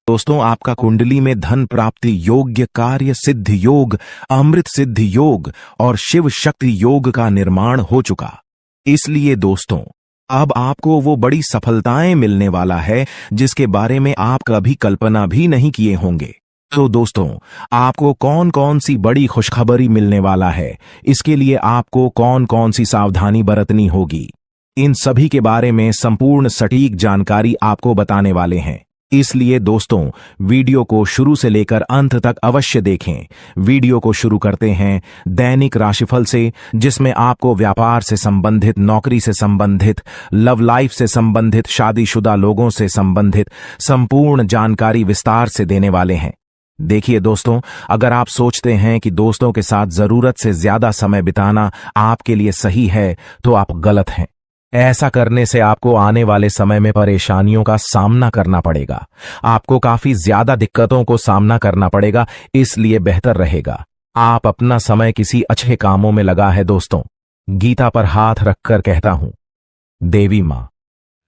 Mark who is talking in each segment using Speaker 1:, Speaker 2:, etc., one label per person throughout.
Speaker 1: दोस्तों, आपका कुंडली में धन प्राप्ति योग्य, कार्य सिद्ध योग, अमृत सिद्ध योग और शिव शक्ति योग का निर्माण हो चुका। इसलिए दोस्तों, अब आपको वो बड़ी सफलताएं मिलने वाला है जिसके बारे में आप कभी कल्पना भी नहीं किए होंगे। तो दोस्तों, आपको कौन कौन सी बड़ी खुशखबरी मिलने वाला है, इसके लिए आपको कौन कौन सी सावधानी बरतनी होगी, इन सभी के बारे में संपूर्ण सटीक जानकारी आपको बताने वाले हैं। इसलिए दोस्तों, वीडियो को शुरू से लेकर अंत तक अवश्य देखें। वीडियो को शुरू करते हैं दैनिक राशिफल से, जिसमें आपको व्यापार से संबंधित, नौकरी से संबंधित, लव लाइफ से संबंधित, शादीशुदा लोगों से संबंधित संपूर्ण जानकारी विस्तार से देने वाले हैं। देखिए दोस्तों, अगर आप सोचते हैं कि दोस्तों के साथ जरूरत से ज्यादा समय बिताना आपके लिए सही है, तो आप गलत हैं। ऐसा करने से आपको आने वाले समय में परेशानियों का सामना करना पड़ेगा। आपको काफी ज्यादा दिक्कतों को सामना करना पड़ेगा, इसलिए बेहतर रहेगा आप अपना समय किसी अच्छे कामों में लगा है। दोस्तों, गीता पर हाथ रखकर कहता हूं, देवी मां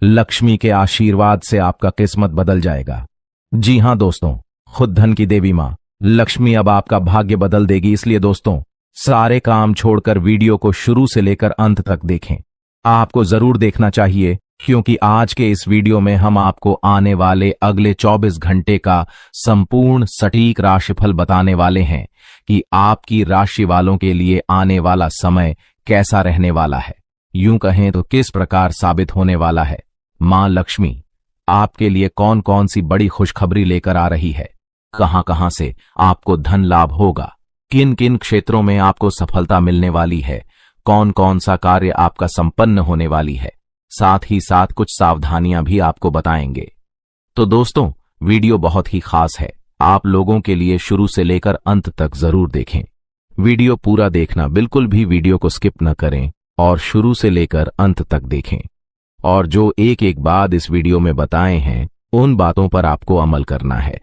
Speaker 1: लक्ष्मी के आशीर्वाद से आपका किस्मत बदल जाएगा। जी हां दोस्तों, खुद धन की देवी मां लक्ष्मी अब आपका भाग्य बदल देगी। इसलिए दोस्तों, सारे काम छोड़कर वीडियो को शुरू से लेकर अंत तक देखें। आपको जरूर देखना चाहिए, क्योंकि आज के इस वीडियो में हम आपको आने वाले अगले 24 घंटे का संपूर्ण सटीक राशिफल बताने वाले हैं कि आपकी राशि वालों के लिए आने वाला समय कैसा रहने वाला है, यूं कहें तो किस प्रकार साबित होने वाला है। मां लक्ष्मी आपके लिए कौन कौन सी बड़ी खुशखबरी लेकर आ रही है, कहां कहां से आपको धन लाभ होगा, किन किन क्षेत्रों में आपको सफलता मिलने वाली है, कौन कौन सा कार्य आपका संपन्न होने वाली है, साथ ही साथ कुछ सावधानियां भी आपको बताएंगे। तो दोस्तों, वीडियो बहुत ही खास है, आप लोगों के लिए शुरू से लेकर अंत तक जरूर देखें। वीडियो पूरा देखना, बिल्कुल भी वीडियो को स्किप न करें और शुरू से लेकर अंत तक देखें। और जो एक एक बात इस वीडियो में बताए हैं, उन बातों पर आपको अमल करना है।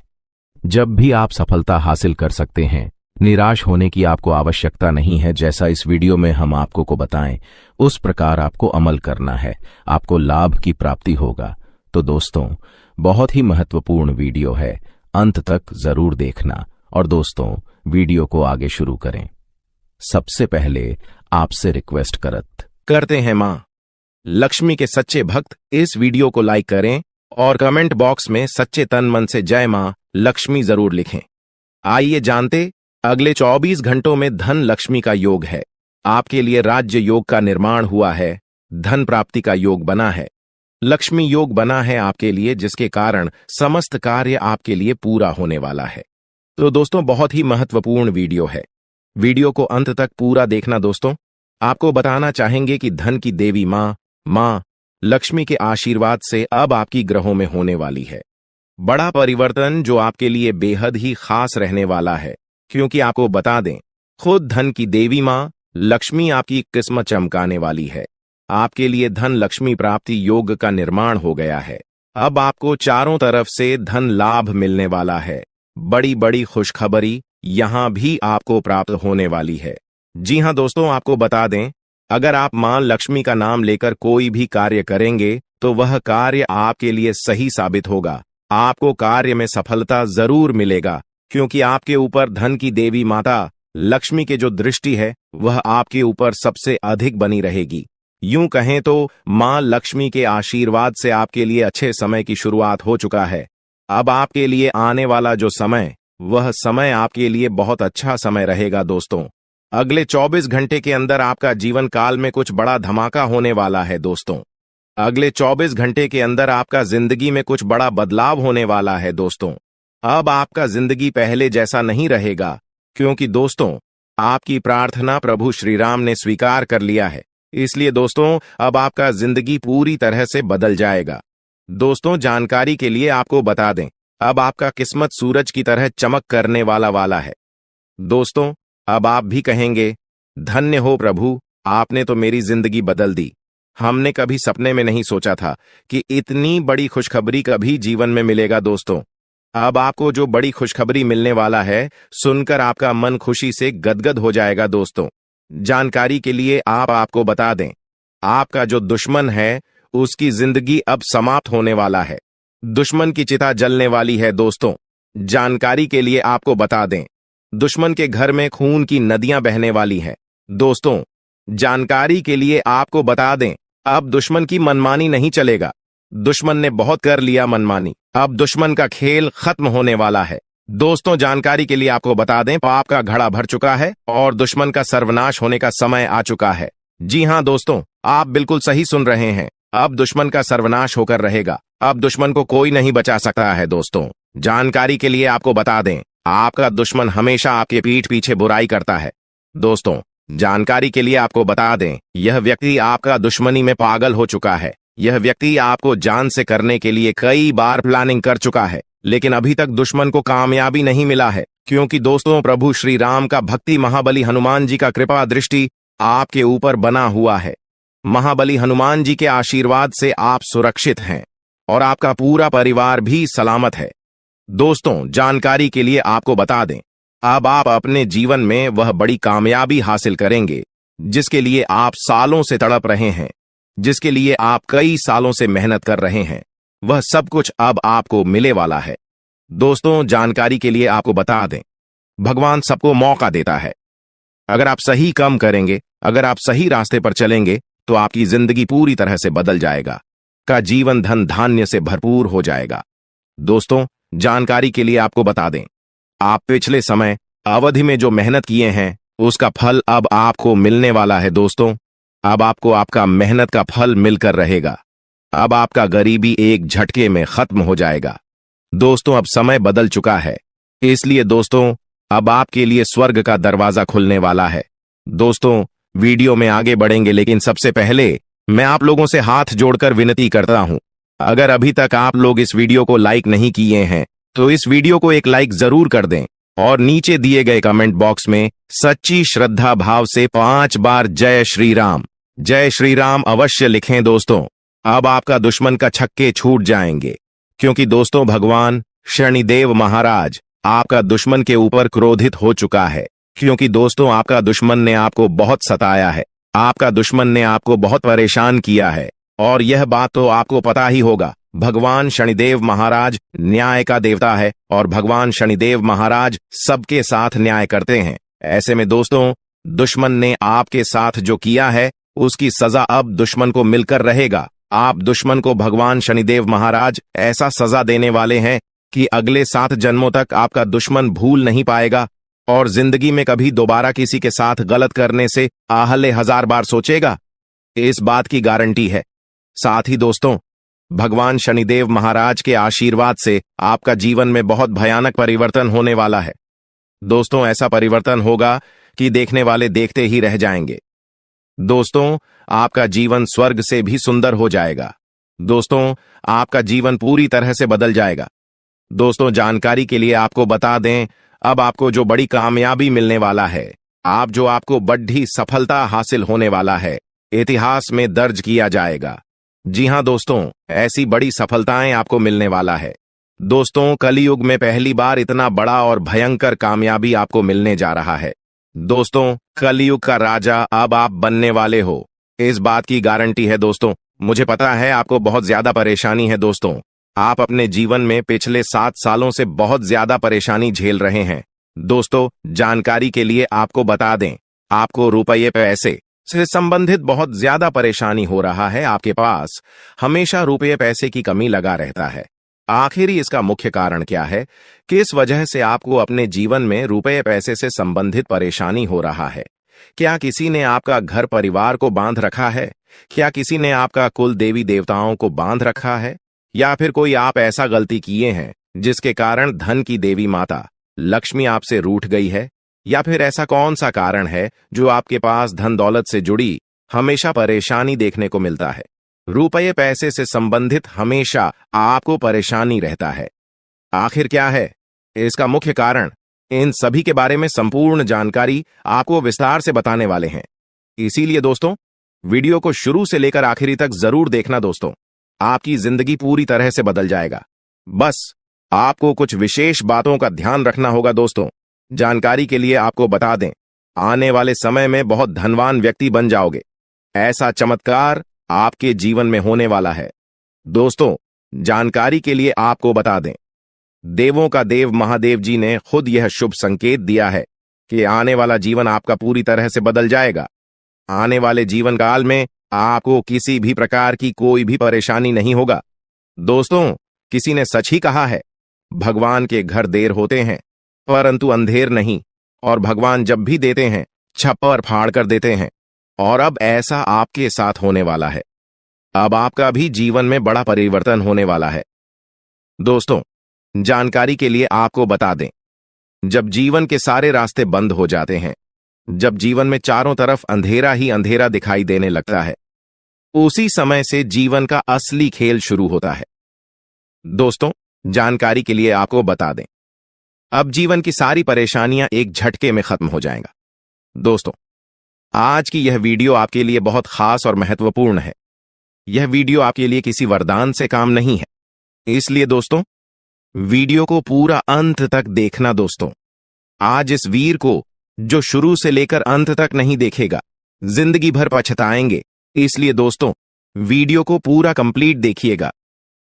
Speaker 1: जब भी आप सफलता हासिल कर सकते हैं, निराश होने की आपको आवश्यकता नहीं है। जैसा इस वीडियो में हम आपको को बताएं, उस प्रकार आपको अमल करना है, आपको लाभ की प्राप्ति होगा। तो दोस्तों, बहुत ही महत्वपूर्ण वीडियो है, अंत तक जरूर देखना। और दोस्तों, वीडियो को आगे शुरू करें। सबसे पहले आपसे रिक्वेस्ट करते हैं, मां लक्ष्मी के सच्चे भक्त इस वीडियो को लाइक करें और कमेंट बॉक्स में सच्चे तन मन से जय मां लक्ष्मी जरूर लिखें। आइए जानते, अगले 24 घंटों में धन लक्ष्मी का योग है। आपके लिए राज्य योग का निर्माण हुआ है, धन प्राप्ति का योग बना है, लक्ष्मी योग बना है आपके लिए, जिसके कारण समस्त कार्य आपके लिए पूरा होने वाला है। तो दोस्तों, बहुत ही महत्वपूर्ण वीडियो है, वीडियो को अंत तक पूरा देखना। दोस्तों, आपको बताना चाहेंगे कि धन की देवी मां लक्ष्मी के आशीर्वाद से अब आपकी ग्रहों में होने वाली है बड़ा परिवर्तन, जो आपके लिए बेहद ही खास रहने वाला है। क्योंकि आपको बता दें, खुद धन की देवी मां लक्ष्मी आपकी किस्मत चमकाने वाली है। आपके लिए धन लक्ष्मी प्राप्ति योग का निर्माण हो गया है। अब आपको चारों तरफ से धन लाभ मिलने वाला है। बड़ी बड़ी खुशखबरी यहां भी आपको प्राप्त होने वाली है। जी हां दोस्तों, आपको बता दें, अगर आप मां लक्ष्मी का नाम लेकर कोई भी कार्य करेंगे, तो वह कार्य आपके लिए सही साबित होगा। आपको कार्य में सफलता जरूर मिलेगा, क्योंकि आपके ऊपर धन की देवी माता लक्ष्मी की जो दृष्टि है, वह आपके ऊपर सबसे अधिक बनी रहेगी। यूं कहें तो मां लक्ष्मी के आशीर्वाद से आपके लिए अच्छे समय की शुरुआत हो चुका है। अब आपके लिए आने वाला जो समय, वह समय आपके लिए बहुत अच्छा समय रहेगा। दोस्तों, अगले 24 घंटे के अंदर आपका जीवन काल में कुछ बड़ा धमाका होने वाला है। दोस्तों, अगले 24 घंटे के अंदर आपका जिंदगी में कुछ बड़ा बदलाव होने वाला है। दोस्तों, अब आपका जिंदगी पहले जैसा नहीं रहेगा, क्योंकि दोस्तों, आपकी प्रार्थना प्रभु श्री राम ने स्वीकार कर लिया है। इसलिए दोस्तों, अब आपका जिंदगी पूरी तरह से बदल जाएगा। दोस्तों, जानकारी के लिए आपको बता दें, अब आपका किस्मत सूरज की तरह चमक करने वाला है। दोस्तों, अब आप भी कहेंगे, धन्य हो प्रभु, आपने तो मेरी जिंदगी बदल दी। हमने कभी सपने में नहीं सोचा था कि इतनी बड़ी खुशखबरी कभी जीवन में मिलेगा। दोस्तों, अब आपको जो बड़ी खुशखबरी मिलने वाला है, सुनकर आपका मन खुशी से गदगद हो जाएगा। दोस्तों, जानकारी के लिए आपको बता दें, आपका जो दुश्मन है, उसकी जिंदगी अब समाप्त होने वाला है। दुश्मन की चिता जलने वाली है दोस्तों। जानकारी के लिए आपको बता दें, दुश्मन के घर में खून की नदियां बहने वाली हैं। दोस्तों, जानकारी के लिए आपको बता दें, अब दुश्मन की मनमानी नहीं चलेगा। दुश्मन ने बहुत कर लिया मनमानी, अब दुश्मन का खेल खत्म होने वाला है। दोस्तों, जानकारी के लिए आपको बता दें, पाप का घड़ा भर चुका है और दुश्मन का सर्वनाश होने का समय आ चुका है। जी हां दोस्तों, आप बिल्कुल सही सुन रहे हैं। अब दुश्मन का सर्वनाश होकर रहेगा। अब दुश्मन को कोई नहीं बचा सकता है। दोस्तों, जानकारी के लिए आपको बता दें, आपका दुश्मन हमेशा आपके पीठ पीछे बुराई करता है। दोस्तों, जानकारी के लिए आपको बता दें, यह व्यक्ति आपका दुश्मनी में पागल हो चुका है। यह व्यक्ति आपको जान से करने के लिए कई बार प्लानिंग कर चुका है, लेकिन अभी तक दुश्मन को कामयाबी नहीं मिला है, क्योंकि दोस्तों, प्रभु श्री राम का भक्ति महाबली हनुमान जी का कृपा दृष्टि आपके ऊपर बना हुआ है। महाबली हनुमान जी के आशीर्वाद से आप सुरक्षित हैं और आपका पूरा परिवार भी सलामत है। दोस्तों, जानकारी के लिए आपको बता दें, अब आप अपने जीवन में वह बड़ी कामयाबी हासिल करेंगे जिसके लिए आप सालों से तड़प रहे हैं, जिसके लिए आप कई सालों से मेहनत कर रहे हैं। वह सब कुछ अब आपको मिले वाला है। दोस्तों, जानकारी के लिए आपको बता दें, भगवान सबको मौका देता है। अगर आप सही काम करेंगे, अगर आप सही रास्ते पर चलेंगे, तो आपकी जिंदगी पूरी तरह से बदल जाएगा, का जीवन धन धान्य से भरपूर हो जाएगा। दोस्तों, जानकारी के लिए आपको बता दें, आप पिछले समय अवधि में जो मेहनत किए हैं उसका फल अब आपको मिलने वाला है। दोस्तों, अब आपको आपका मेहनत का फल मिलकर रहेगा। अब आपका गरीबी एक झटके में खत्म हो जाएगा। दोस्तों, अब समय बदल चुका है, इसलिए दोस्तों, अब आपके लिए स्वर्ग का दरवाजा खुलने वाला है। दोस्तों, वीडियो में आगे बढ़ेंगे, लेकिन सबसे पहले मैं आप लोगों से हाथ जोड़कर विनती करता हूं, अगर अभी तक आप लोग इस वीडियो को लाइक नहीं किए हैं तो इस वीडियो को एक लाइक जरूर कर दें और नीचे दिए गए कमेंट बॉक्स में सच्ची श्रद्धा भाव से 5 बार जय श्री राम अवश्य लिखें। दोस्तों, अब आपका दुश्मन का छक्के छूट जाएंगे, क्योंकि दोस्तों, भगवान शनिदेव महाराज आपका दुश्मन के ऊपर क्रोधित हो चुका है, क्योंकि दोस्तों, आपका दुश्मन ने आपको बहुत सताया है, आपका दुश्मन ने आपको बहुत परेशान किया है। और यह बात तो आपको पता ही होगा, भगवान शनिदेव महाराज न्याय का देवता है और भगवान शनिदेव महाराज सबके साथ न्याय करते हैं। ऐसे में दोस्तों, दुश्मन ने आपके साथ जो किया है उसकी सजा अब दुश्मन को मिलकर रहेगा। आप दुश्मन को भगवान शनिदेव महाराज ऐसा सजा देने वाले हैं कि अगले 7 जन्मों तक आपका दुश्मन भूल नहीं पाएगा और जिंदगी में कभी दोबारा किसी के साथ गलत करने से आहले 1000 बार सोचेगा। इस बात की गारंटी है। साथ ही दोस्तों, भगवान शनिदेव महाराज के आशीर्वाद से आपका जीवन में बहुत भयानक परिवर्तन होने वाला है। दोस्तों, ऐसा परिवर्तन होगा कि देखने वाले देखते ही रह जाएंगे। दोस्तों, आपका जीवन स्वर्ग से भी सुंदर हो जाएगा। दोस्तों, आपका जीवन पूरी तरह से बदल जाएगा। दोस्तों, जानकारी के लिए आपको बता दें, अब आपको जो बड़ी कामयाबी मिलने वाला है, आपको बड़ी सफलता हासिल होने वाला है, इतिहास में दर्ज किया जाएगा। जी हां दोस्तों, ऐसी बड़ी सफलताएं आपको मिलने वाला है। दोस्तों, कलयुग में पहली बार इतना बड़ा और भयंकर कामयाबी आपको मिलने जा रहा है। दोस्तों, कलयुग का राजा अब आप बनने वाले हो, इस बात की गारंटी है। दोस्तों, मुझे पता है आपको बहुत ज्यादा परेशानी है। दोस्तों, आप अपने जीवन में पिछले 7 सालों से बहुत ज्यादा परेशानी झेल रहे हैं। दोस्तों, जानकारी के लिए आपको बता दें, आपको रुपये पैसे से संबंधित बहुत ज्यादा परेशानी हो रहा है। आपके पास हमेशा रुपये पैसे की कमी लगा रहता है। आखिर इसका मुख्य कारण क्या है? किस वजह से आपको अपने जीवन में रुपये पैसे से संबंधित परेशानी हो रहा है? क्या किसी ने आपका घर परिवार को बांध रखा है? क्या किसी ने आपका कुल देवी देवताओं को बांध रखा है? या फिर कोई आप ऐसा गलती किए हैं जिसके कारण धन की देवी माता लक्ष्मी आपसे रूठ गई है? या फिर ऐसा कौन सा कारण है जो आपके पास धन दौलत से जुड़ी हमेशा परेशानी देखने को मिलता है? रुपये पैसे से संबंधित हमेशा आपको परेशानी रहता है। आखिर क्या है इसका मुख्य कारण? इन सभी के बारे में संपूर्ण जानकारी आपको विस्तार से बताने वाले हैं। इसीलिए दोस्तों, वीडियो को शुरू से लेकर आखिरी तक जरूर देखना। दोस्तों, आपकी जिंदगी पूरी तरह से बदल जाएगा। बस आपको कुछ विशेष बातों का ध्यान रखना होगा। दोस्तों, जानकारी के लिए आपको बता दें, आने वाले समय में बहुत धनवान व्यक्ति बन जाओगे। ऐसा चमत्कार आपके जीवन में होने वाला है। दोस्तों, जानकारी के लिए आपको बता दें, देवों का देव महादेव जी ने खुद यह शुभ संकेत दिया है कि आने वाला जीवन आपका पूरी तरह से बदल जाएगा। आने वाले जीवन काल में आपको किसी भी प्रकार की कोई भी परेशानी नहीं होगा। दोस्तों, किसी ने सच ही कहा है, भगवान के घर देर होते हैं परंतु अंधेर नहीं, और भगवान जब भी देते हैं छप्पर फाड़ कर देते हैं। और अब ऐसा आपके साथ होने वाला है। अब आपका भी जीवन में बड़ा परिवर्तन होने वाला है। दोस्तों, जानकारी के लिए आपको बता दें, जब जीवन के सारे रास्ते बंद हो जाते हैं, जब जीवन में चारों तरफ अंधेरा ही अंधेरा दिखाई देने लगता है, उसी समय से जीवन का असली खेल शुरू होता है। दोस्तों, जानकारी के लिए आपको बता दें, अब जीवन की सारी परेशानियां एक झटके में खत्म हो जाएगा। दोस्तों, आज की यह वीडियो आपके लिए बहुत खास और महत्वपूर्ण है। यह वीडियो आपके लिए किसी वरदान से काम नहीं है, इसलिए दोस्तों वीडियो को पूरा अंत तक देखना। दोस्तों, आज इस वीर को जो शुरू से लेकर अंत तक नहीं देखेगा, जिंदगी भर पछताएंगे। इसलिए दोस्तों वीडियो को पूरा कंप्लीट देखिएगा,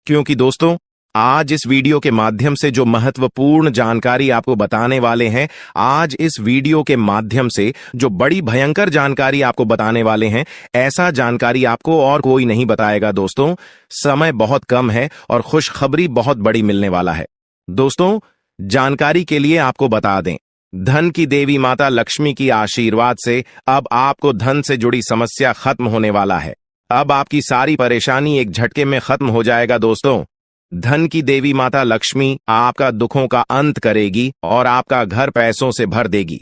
Speaker 1: क्योंकि दोस्तों आज इस वीडियो के माध्यम से जो महत्वपूर्ण जानकारी आपको बताने वाले हैं, आज इस वीडियो के माध्यम से जो बड़ी भयंकर जानकारी आपको बताने वाले हैं, ऐसा जानकारी आपको और कोई नहीं बताएगा। दोस्तों, समय बहुत कम है और खुशखबरी बहुत बड़ी मिलने वाला है। दोस्तों, जानकारी के लिए आपको बता दें, धन की देवी माता लक्ष्मी की आशीर्वाद से अब आपको धन से जुड़ी समस्या खत्म होने वाला है। अब आपकी सारी परेशानी एक झटके में खत्म हो जाएगा। दोस्तों, धन की देवी माता लक्ष्मी आपका दुखों का अंत करेगी और आपका घर पैसों से भर देगी।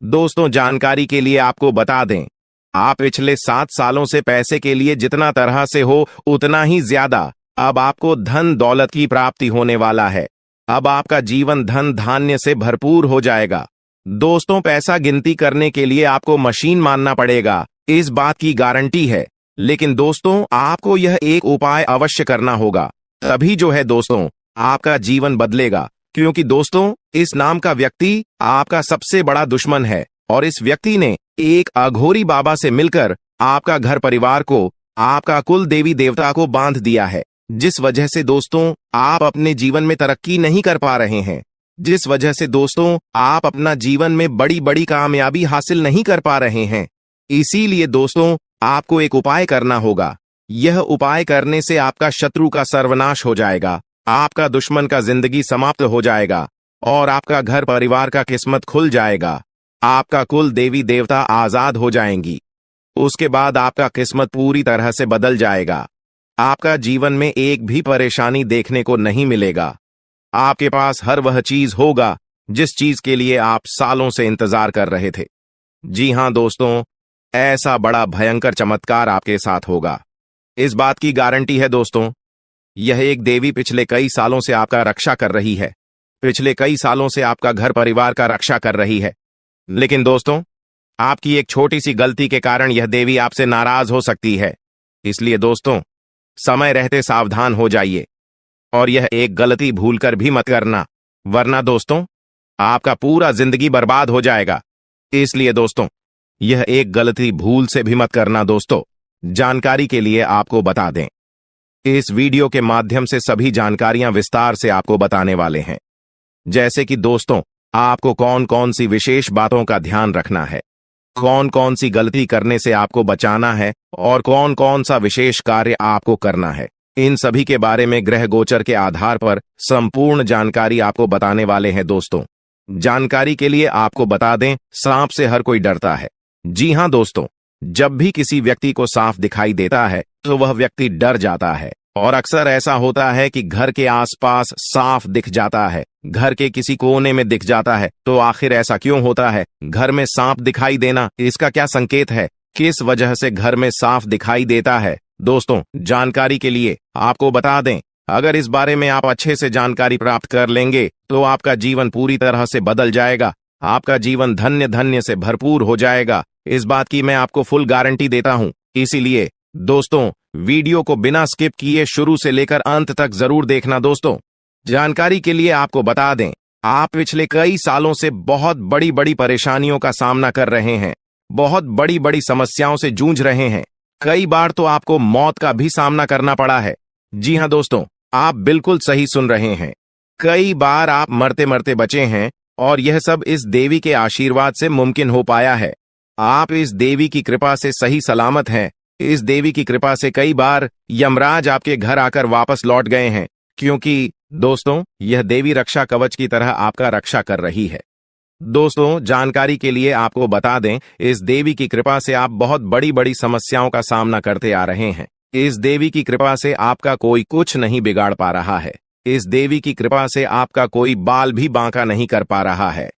Speaker 1: दोस्तों, जानकारी के लिए आपको बता दें, आप पिछले 7 सालों से पैसे के लिए जितना तरह से हो उतना ही ज्यादा अब आपको धन दौलत की प्राप्ति होने वाला है। अब आपका जीवन धन धान्य से भरपूर हो जाएगा। दोस्तों, पैसा गिनती करने के लिए आपको मशीन मानना पड़ेगा, इस बात की गारंटी है। लेकिन दोस्तों, आपको यह एक उपाय अवश्य करना होगा, तभी जो है दोस्तों आपका जीवन बदलेगा। क्योंकि दोस्तों इस नाम का व्यक्ति आपका सबसे बड़ा दुश्मन है और इस व्यक्ति ने एक अघोरी बाबा से मिलकर आपका घर परिवार को, आपका कुल देवी देवता को बांध दिया है, जिस वजह से दोस्तों आप अपने जीवन में तरक्की नहीं कर पा रहे हैं, जिस वजह से दोस्तों आप अपना जीवन में बड़ी बड़ी कामयाबी हासिल नहीं कर पा रहे हैं। इसीलिए दोस्तों आपको एक उपाय करना होगा। यह उपाय करने से आपका शत्रु का सर्वनाश हो जाएगा, आपका दुश्मन का जिंदगी समाप्त हो जाएगा और आपका घर परिवार का किस्मत खुल जाएगा। आपका कुल देवी देवता आजाद हो जाएंगी। उसके बाद आपका किस्मत पूरी तरह से बदल जाएगा। आपका जीवन में एक भी परेशानी देखने को नहीं मिलेगा। आपके पास हर वह चीज होगा जिस चीज के लिए आप सालों से इंतजार कर रहे थे। जी हां दोस्तों, ऐसा बड़ा भयंकर चमत्कार आपके साथ होगा, इस बात की गारंटी है। दोस्तों, यह एक देवी पिछले कई सालों से आपका रक्षा कर रही है, पिछले कई सालों से आपका घर परिवार का रक्षा कर रही है। लेकिन दोस्तों आपकी एक छोटी सी गलती के कारण यह देवी आपसे नाराज हो सकती है। इसलिए दोस्तों समय रहते सावधान हो जाइए और यह एक गलती भूलकर भी मत करना, वरना दोस्तों आपका पूरा जिंदगी बर्बाद हो जाएगा। इसलिए दोस्तों यह एक गलती भूल से भी मत करना। दोस्तों, जानकारी के लिए आपको बता दें, इस वीडियो के माध्यम से सभी जानकारियां विस्तार से आपको बताने वाले हैं, जैसे कि दोस्तों आपको कौन कौन सी विशेष बातों का ध्यान रखना है, कौन कौन सी गलती करने से आपको बचाना है और कौन कौन सा विशेष कार्य आपको करना है। इन सभी के बारे में ग्रह गोचर के आधार पर संपूर्ण जानकारी आपको बताने वाले हैं। दोस्तों, जानकारी के लिए आपको बता दें, सांप से हर कोई डरता है। जी हां दोस्तों, जब भी किसी व्यक्ति को सांप दिखाई देता है तो वह व्यक्ति डर जाता है और अक्सर ऐसा होता है कि घर के आसपास सांप दिख जाता है, घर के किसी कोने में दिख जाता है। तो आखिर ऐसा क्यों होता है? घर में सांप दिखाई देना इसका क्या संकेत है? किस वजह से घर में सांप दिखाई देता है? दोस्तों, जानकारी के लिए आपको बता दें, अगर इस बारे में आप अच्छे से जानकारी प्राप्त कर लेंगे तो आपका जीवन पूरी तरह से बदल जाएगा, आपका जीवन धन्य धन्य से भरपूर हो जाएगा। इस बात की मैं आपको फुल गारंटी देता हूं। इसीलिए दोस्तों वीडियो को बिना स्किप किए शुरू से लेकर अंत तक जरूर देखना। दोस्तों, जानकारी के लिए आपको बता दें, आप पिछले कई सालों से बहुत बड़ी बड़ी परेशानियों का सामना कर रहे हैं, बहुत बड़ी बड़ी समस्याओं से जूझ रहे हैं। कई बार तो आपको मौत का भी सामना करना पड़ा है। जी हां दोस्तों, आप बिल्कुल सही सुन रहे हैं। कई बार आप मरते मरते बचे हैं और यह सब इस देवी के आशीर्वाद से मुमकिन हो पाया है। आप इस देवी की कृपा से सही सलामत हैं। इस देवी की कृपा से कई बार यमराज आपके घर आकर वापस लौट गए हैं, क्योंकि दोस्तों यह देवी रक्षा कवच की तरह आपका रक्षा कर रही है। दोस्तों, जानकारी के लिए आपको बता दें, इस देवी की कृपा से आप बहुत बड़ी बड़ी समस्याओं का सामना करते आ रहे हैं। इस देवी की कृपा से आपका कोई कुछ नहीं बिगाड़ पा रहा है। इस देवी की कृपा से आपका कोई बाल भी बांका नहीं कर पा रहा है।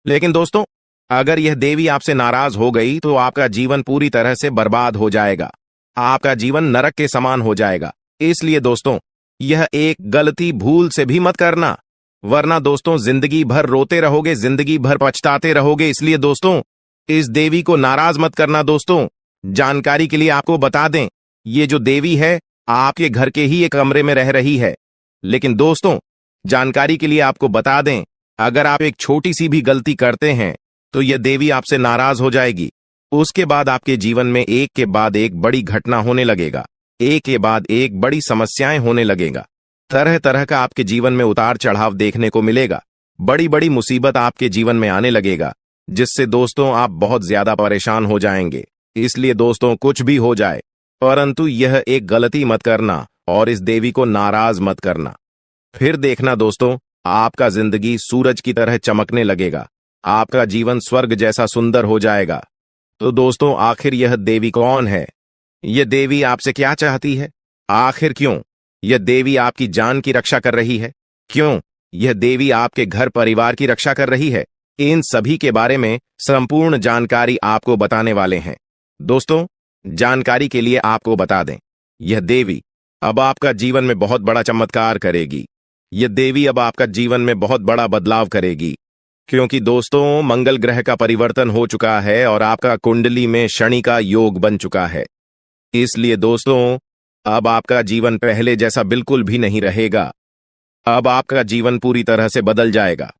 Speaker 1: लेकिन दोस्तों, अगर यह देवी आपसे नाराज हो गई तो आपका जीवन पूरी तरह से बर्बाद हो जाएगा। आपका जीवन नरक के समान हो जाएगा। इसलिए दोस्तों, यह एक गलती भूल से भी मत करना, वरना दोस्तों जिंदगी भर रोते रहोगे, जिंदगी भर पछताते रहोगे। इसलिए दोस्तों, इस देवी को नाराज मत करना। दोस्तों, जानकारी के लिए आपको बता दें, ये जो देवी है आपके घर के ही एक कमरे में रह रही है। लेकिन दोस्तों, जानकारी के लिए आपको बता दें, अगर आप एक छोटी सी भी गलती करते हैं तो यह देवी आपसे नाराज हो जाएगी। उसके बाद आपके जीवन में एक के बाद एक बड़ी घटना होने लगेगा, एक के बाद एक बड़ी समस्याएं होने लगेगा। तरह तरह का आपके जीवन में उतार चढ़ाव देखने को मिलेगा। बड़ी बड़ी मुसीबत आपके जीवन में आने लगेगा, जिससे दोस्तों आप बहुत ज्यादा परेशान हो जाएंगे। इसलिए दोस्तों, कुछ भी हो जाए, परंतु यह एक गलती मत करना और इस देवी को नाराज मत करना। फिर देखना दोस्तों, आपका जिंदगी सूरज की तरह चमकने लगेगा। आपका जीवन स्वर्ग जैसा सुंदर हो जाएगा। तो दोस्तों, आखिर यह देवी कौन है? यह देवी आपसे क्या चाहती है? आखिर क्यों यह देवी आपकी जान की रक्षा कर रही है? क्यों यह देवी आपके घर परिवार की रक्षा कर रही है? इन सभी के बारे में संपूर्ण जानकारी आपको बताने वाले हैं। दोस्तों, जानकारी के लिए आपको बता दें, यह देवी अब आपका जीवन में बहुत बड़ा चमत्कार करेगी। यह देवी अब आपका जीवन में बहुत बड़ा बदलाव करेगी, क्योंकि दोस्तों मंगल ग्रह का परिवर्तन हो चुका है और आपका कुंडली में शनि का योग बन चुका है। इसलिए दोस्तों, अब आपका जीवन पहले जैसा बिल्कुल भी नहीं रहेगा। अब आपका जीवन पूरी तरह से बदल जाएगा।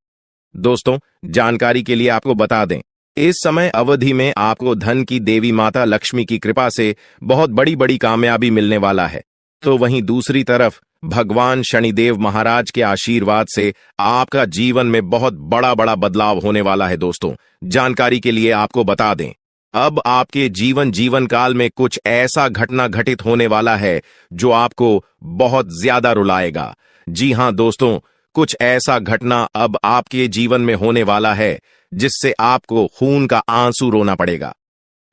Speaker 1: दोस्तों, जानकारी के लिए आपको बता दें, इस समय अवधि में आपको धन की देवी माता लक्ष्मी की कृपा से बहुत बड़ी बड़ी कामयाबी मिलने वाला है। तो वहीं दूसरी तरफ भगवान शनिदेव महाराज के आशीर्वाद से आपका जीवन में बहुत बड़ा बड़ा बदलाव होने वाला है। दोस्तों, जानकारी के लिए आपको बता दें, अब आपके जीवन काल में कुछ ऐसा घटना घटित होने वाला है जो आपको बहुत ज्यादा रुलाएगा। जी हां दोस्तों, कुछ ऐसा घटना अब आपके जीवन में होने वाला है जिससे आपको खून का आंसू रोना पड़ेगा।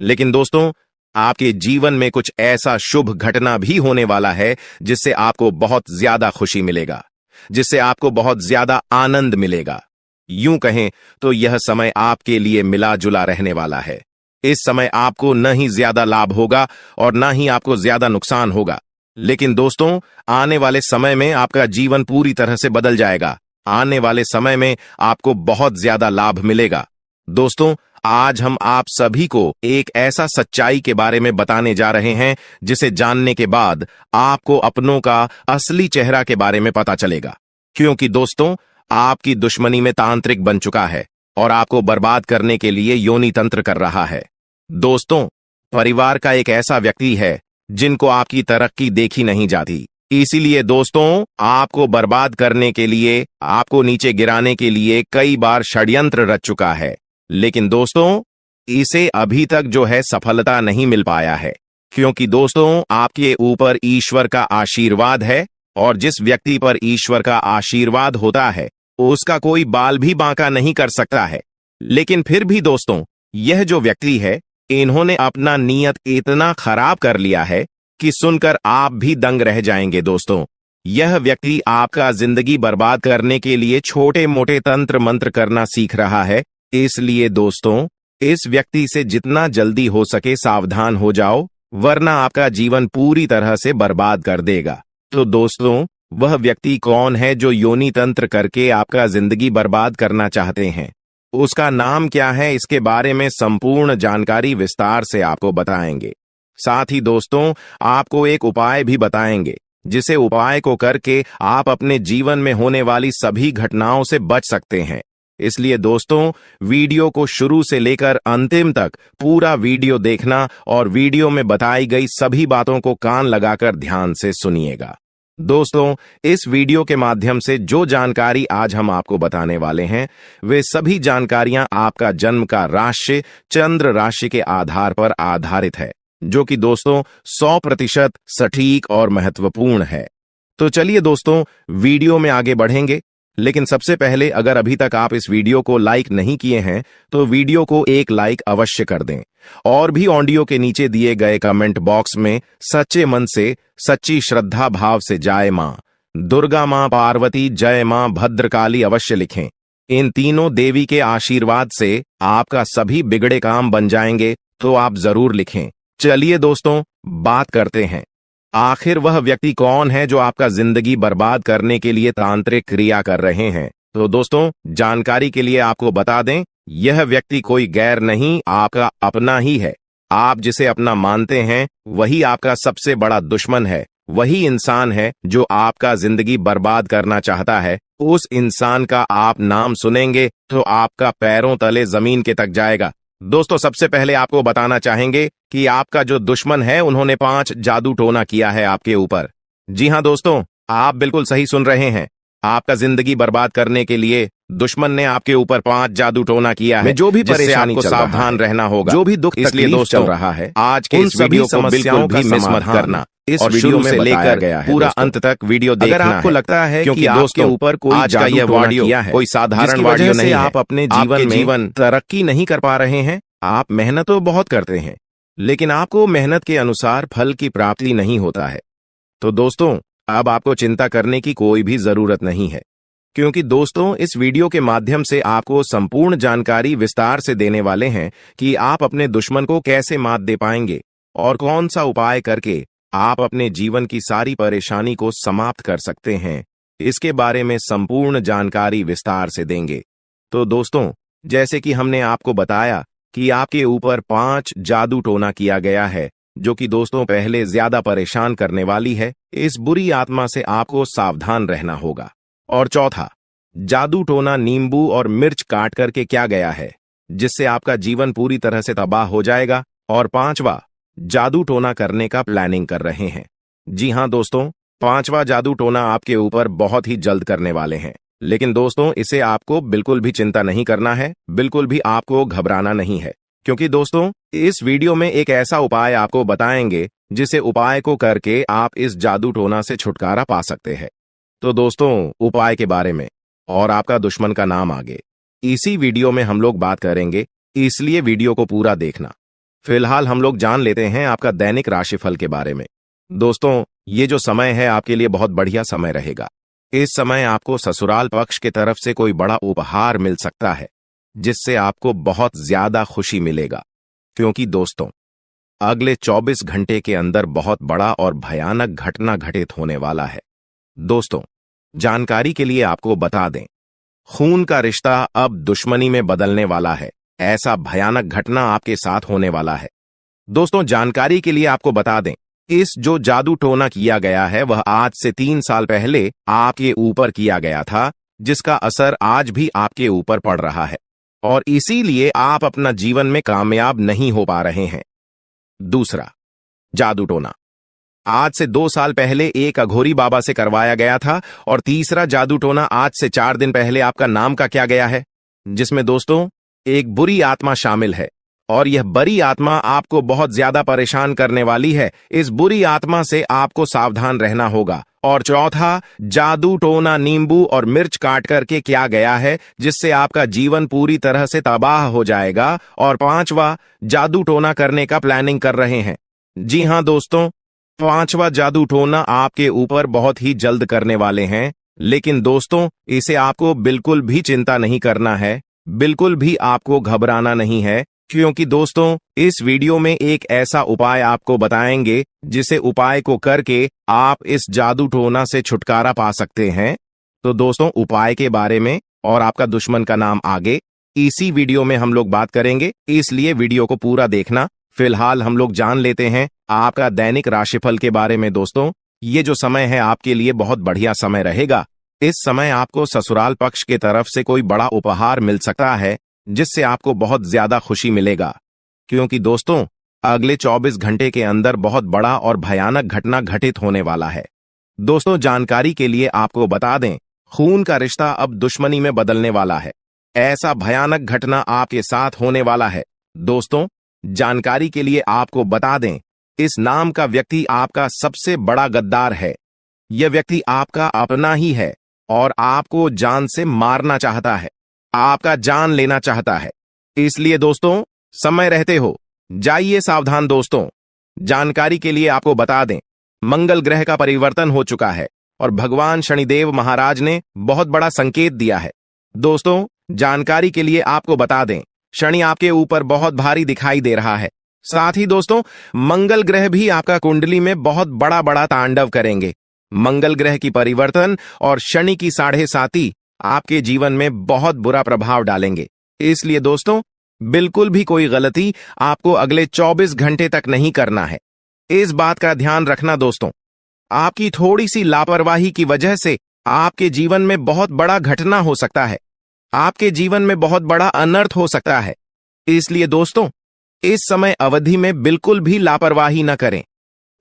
Speaker 1: लेकिन दोस्तों, आपके जीवन में कुछ ऐसा शुभ घटना भी होने वाला है जिससे आपको बहुत ज्यादा खुशी मिलेगा, जिससे आपको बहुत ज्यादा आनंद मिलेगा। यूं कहें तो यह समय आपके लिए मिला जुला रहने वाला है। इस समय आपको न ही ज्यादा लाभ होगा और न ही आपको ज्यादा नुकसान होगा। लेकिन दोस्तों, आने वाले समय में आपका जीवन पूरी तरह से बदल जाएगा। आने वाले समय में आपको बहुत ज्यादा लाभ मिलेगा। दोस्तों, आज हम आप सभी को एक ऐसा सच्चाई के बारे में बताने जा रहे हैं जिसे जानने के बाद आपको अपनों का असली चेहरा के बारे में पता चलेगा। क्योंकि दोस्तों, आपकी दुश्मनी में तांत्रिक बन चुका है और आपको बर्बाद करने के लिए योनि तंत्र कर रहा है। दोस्तों, परिवार का एक ऐसा व्यक्ति है जिनको आपकी तरक्की देखी नहीं जाती। इसीलिए दोस्तों, आपको बर्बाद करने के लिए, आपको नीचे गिराने के लिए कई बार षड्यंत्र रच चुका है। लेकिन दोस्तों, इसे अभी तक जो है सफलता नहीं मिल पाया है, क्योंकि दोस्तों आपके ऊपर ईश्वर का आशीर्वाद है और जिस व्यक्ति पर ईश्वर का आशीर्वाद होता है उसका कोई बाल भी बांका नहीं कर सकता है। लेकिन फिर भी दोस्तों, यह जो व्यक्ति है, इन्होंने अपना नियत इतना खराब कर लिया है कि सुनकर आप भी दंग रह जाएंगे। दोस्तों, यह व्यक्ति आपका जिंदगी बर्बाद करने के लिए छोटे मोटे तंत्र मंत्र करना सीख रहा है। इसलिए दोस्तों, इस व्यक्ति से जितना जल्दी हो सके सावधान हो जाओ, वरना आपका जीवन पूरी तरह से बर्बाद कर देगा। तो दोस्तों, वह व्यक्ति कौन है जो योनि तंत्र करके आपका जिंदगी बर्बाद करना चाहते हैं? उसका नाम क्या है? इसके बारे में संपूर्ण जानकारी विस्तार से आपको बताएंगे। साथ ही दोस्तों, आपको एक उपाय भी बताएंगे, जिसे उपाय को करके आप अपने जीवन में होने वाली सभी घटनाओं से बच सकते हैं। इसलिए दोस्तों, वीडियो को शुरू से लेकर अंतिम तक पूरा वीडियो देखना और वीडियो में बताई गई सभी बातों को कान लगाकर ध्यान से सुनिएगा। दोस्तों, इस वीडियो के माध्यम से जो जानकारी आज हम आपको बताने वाले हैं, वे सभी जानकारियां आपका जन्म का राशि चंद्र राशि के आधार पर आधारित है, जो कि दोस्तों 100% सटीक और महत्वपूर्ण है। तो चलिए दोस्तों, वीडियो में आगे बढ़ेंगे, लेकिन सबसे पहले अगर अभी तक आप इस वीडियो को लाइक नहीं किए हैं तो वीडियो को एक लाइक अवश्य कर दें और भी ऑडियो के नीचे दिए गए कमेंट बॉक्स में सच्चे मन से, सच्ची श्रद्धा भाव से जय मां दुर्गा, मां पार्वती, जय मां भद्रकाली अवश्य लिखें। इन तीनों देवी के आशीर्वाद से आपका सभी बिगड़े काम बन जाएंगे, तो आप जरूर लिखें। चलिए दोस्तों, बात करते हैं, आखिर वह व्यक्ति कौन है जो आपका जिंदगी बर्बाद करने के लिए तांत्रिक क्रिया कर रहे हैं। तो दोस्तों, जानकारी के लिए आपको बता दें, यह व्यक्ति कोई गैर नहीं, आपका अपना ही है। आप जिसे अपना मानते हैं वही आपका सबसे बड़ा दुश्मन है। वही इंसान है जो आपका जिंदगी बर्बाद करना चाहता है। उस इंसान का आप नाम सुनेंगे तो आपका पैरों तले जमीन के तक जाएगा। दोस्तों, सबसे पहले आपको बताना चाहेंगे कि आपका जो दुश्मन है, उन्होंने 5 जादू टोना किया है आपके ऊपर। जी हां दोस्तों, आप बिल्कुल सही सुन रहे हैं। आपका जिंदगी बर्बाद करने के लिए दुश्मन ने आपके ऊपर 5 जादू टोना किया है। जो भी परेशानी को सावधान रहना होगा, जो भी दुख इसलिए दोस्तों चल रहा है, आज के इस वीडियो को बिल्कुल भी मिस मत करना। इस वीडियो में लेकर गया है पूरा अंत तक वीडियो देखना है। अगर आपको लगता है कि आपके ऊपर कोई आज का यह वीडियो किया है, कोई साधारण वीडियो नहीं है, आप अपने जीवन तरक्की नहीं कर पा रहे हैं, आप मेहनत तो बहुत करते हैं लेकिन आपको मेहनत के अनुसार फल की प्राप्ति नहीं होता है, तो दोस्तों अब आपको चिंता करने की कोई भी जरूरत नहीं है, क्योंकि दोस्तों इस वीडियो के माध्यम से आपको संपूर्ण जानकारी विस्तार से देने वाले हैं कि आप अपने दुश्मन को कैसे मात दे पाएंगे और कौन सा उपाय करके आप अपने जीवन की सारी परेशानी को समाप्त कर सकते हैं। इसके बारे में संपूर्ण जानकारी विस्तार से देंगे। तो दोस्तों, जैसे कि हमने आपको बताया कि आपके ऊपर 5 जादू टोना किया गया है, जो कि दोस्तों पहले ज्यादा परेशान करने वाली है। इस बुरी आत्मा से आपको सावधान रहना होगा। और चौथा, जादू टोना नींबू और मिर्च काट करके क्या गया है, जिससे आपका जीवन पूरी तरह से तबाह हो जाएगा। और 5वां, जादू टोना करने का प्लानिंग कर रहे हैं। जी हां दोस्तों, 5वां जादू टोना आपके ऊपर बहुत ही जल्द करने वाले हैं, लेकिन दोस्तों इसे आपको बिल्कुल भी चिंता नहीं करना है, बिल्कुल भी आपको घबराना नहीं है, क्योंकि दोस्तों इस वीडियो में एक ऐसा उपाय आपको बताएंगे जिसे उपाय को करके आप इस जादू टोना से छुटकारा पा सकते हैं। तो दोस्तों, उपाय के बारे में और आपका दुश्मन का नाम आगे इसी वीडियो में हम लोग बात करेंगे, इसलिए वीडियो को पूरा देखना। फिलहाल हम लोग जान लेते हैं आपका दैनिक राशिफल के बारे में। दोस्तों, ये जो समय है आपके लिए बहुत बढ़िया समय रहेगा। इस समय आपको ससुराल पक्ष की तरफ से कोई बड़ा उपहार मिल सकता है, जिससे आपको बहुत ज्यादा खुशी मिलेगा, क्योंकि दोस्तों अगले 24 घंटे के अंदर बहुत बड़ा और भयानक घटना घटित होने वाला है। दोस्तों, जानकारी के लिए आपको बता दें, खून का रिश्ता अब दुश्मनी में बदलने वाला है। ऐसा भयानक घटना आपके साथ होने वाला है। दोस्तों, जानकारी के लिए आपको बता दें, इस जो जादू टोना किया गया है वह आज से 3 साल पहले आपके ऊपर किया गया था, जिसका असर आज भी आपके ऊपर पड़ रहा है और इसीलिए आप अपना जीवन में कामयाब नहीं हो पा रहे हैं। दूसरा जादू टोना आज से 2 साल पहले एक अघोरी बाबा से करवाया गया था। और तीसरा जादू टोना आज से 4 दिन पहले आपका नाम का क्या गया है, जिसमें दोस्तों एक बुरी आत्मा शामिल है और यह बुरी आत्मा आपको बहुत ज्यादा परेशान करने वाली है। इस बुरी आत्मा से आपको सावधान रहना होगा। और चौथा, जादू टोना नींबू और मिर्च काट करके क्या गया है, जिससे आपका जीवन पूरी तरह से तबाह हो जाएगा। और 5वां, जादू टोना करने का प्लानिंग कर रहे हैं। जी हां दोस्तों, 5वां जादू टोना आपके ऊपर बहुत ही जल्द करने वाले हैं, लेकिन दोस्तों इसे आपको बिल्कुल भी चिंता नहीं करना है, बिल्कुल भी आपको घबराना नहीं है, क्योंकि दोस्तों इस वीडियो में एक ऐसा उपाय आपको बताएंगे जिसे उपाय को करके आप इस जादू टोना से छुटकारा पा सकते हैं। तो दोस्तों, उपाय के बारे में और आपका दुश्मन का नाम आगे इसी वीडियो में हम लोग बात करेंगे, इसलिए वीडियो को पूरा देखना। फिलहाल हम लोग जान लेते हैं आपका दैनिक राशिफल के बारे में। दोस्तों, ये जो समय है आपके लिए बहुत बढ़िया समय रहेगा। इस समय आपको ससुराल पक्ष की तरफ से कोई बड़ा उपहार मिल सकता है, जिससे आपको बहुत ज्यादा खुशी मिलेगा, क्योंकि दोस्तों अगले 24 घंटे के अंदर बहुत बड़ा और भयानक घटना घटित होने वाला है। दोस्तों, जानकारी के लिए आपको बता दें, खून का रिश्ता अब दुश्मनी में बदलने वाला है। ऐसा भयानक घटना आपके साथ होने वाला है। दोस्तों, जानकारी के लिए आपको बता दें, इस नाम का व्यक्ति आपका सबसे बड़ा गद्दार है। यह व्यक्ति आपका अपना ही है और आपको जान से मारना चाहता है, आपका जान लेना चाहता है। इसलिए दोस्तों, समय रहते हो जाइए सावधान। दोस्तों, जानकारी के लिए आपको बता दें, मंगल ग्रह का परिवर्तन हो चुका है और भगवान शनिदेव महाराज ने बहुत बड़ा संकेत दिया है। दोस्तों, जानकारी के लिए आपको बता दें, शनि आपके ऊपर बहुत भारी दिखाई दे रहा है। साथ ही दोस्तों, मंगल ग्रह भी आपका कुंडली में बहुत बड़ा बड़ा तांडव करेंगे। मंगल ग्रह की परिवर्तन और शनि की 7.5 आपके जीवन में बहुत बुरा प्रभाव डालेंगे। इसलिए दोस्तों, बिल्कुल भी कोई गलती आपको अगले 24 घंटे तक नहीं करना है। इस बात का ध्यान रखना दोस्तों, आपकी थोड़ी सी लापरवाही की वजह से आपके जीवन में बहुत बड़ा घटना हो सकता है, आपके जीवन में बहुत बड़ा अनर्थ हो सकता है। इसलिए दोस्तों, इस समय अवधि में बिल्कुल भी लापरवाही न करें,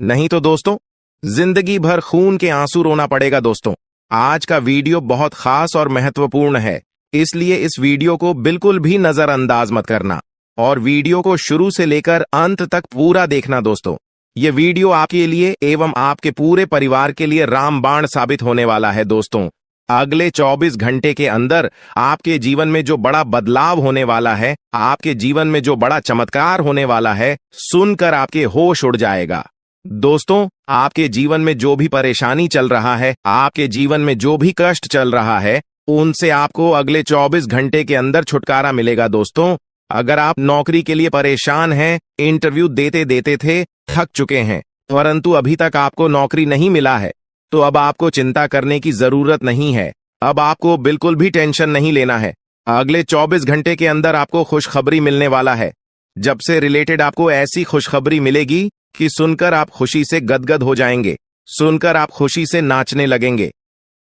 Speaker 1: नहीं तो दोस्तों जिंदगी भर खून के आंसू रोना पड़ेगा। दोस्तों, आज का वीडियो बहुत खास और महत्वपूर्ण है, इसलिए इस वीडियो को बिल्कुल भी नजरअंदाज मत करना और वीडियो को शुरू से लेकर अंत तक पूरा देखना। दोस्तों, यह वीडियो आपके लिए एवं आपके पूरे परिवार के लिए रामबाण साबित होने वाला है। दोस्तों, अगले 24 घंटे के अंदर आपके जीवन में जो बड़ा बदलाव होने वाला है, आपके जीवन में जो बड़ा चमत्कार होने वाला है, सुनकर आपके होश उड़ जाएगा। दोस्तों, आपके जीवन में जो भी परेशानी चल रहा है, आपके जीवन में जो भी कष्ट चल रहा है, उनसे आपको अगले 24 घंटे के अंदर छुटकारा मिलेगा। दोस्तों, अगर आप नौकरी के लिए परेशान हैं, इंटरव्यू देते देते थे थक चुके हैं, परंतु अभी तक आपको नौकरी नहीं मिला है, तो अब आपको चिंता करने की जरूरत नहीं है। अब आपको बिल्कुल भी टेंशन नहीं लेना है। अगले 24 घंटे के अंदर आपको खुशखबरी मिलने वाला है। जब से रिलेटेड आपको ऐसी खुशखबरी मिलेगी कि सुनकर आप खुशी से गदगद हो जाएंगे, सुनकर आप खुशी से नाचने लगेंगे।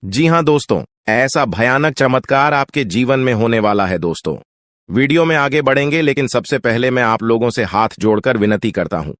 Speaker 1: जी हां दोस्तों, ऐसा भयानक चमत्कार आपके जीवन में होने वाला है। दोस्तों, वीडियो में आगे बढ़ेंगे, लेकिन सबसे पहले मैं आप लोगों से हाथ जोड़कर विनती करता हूं,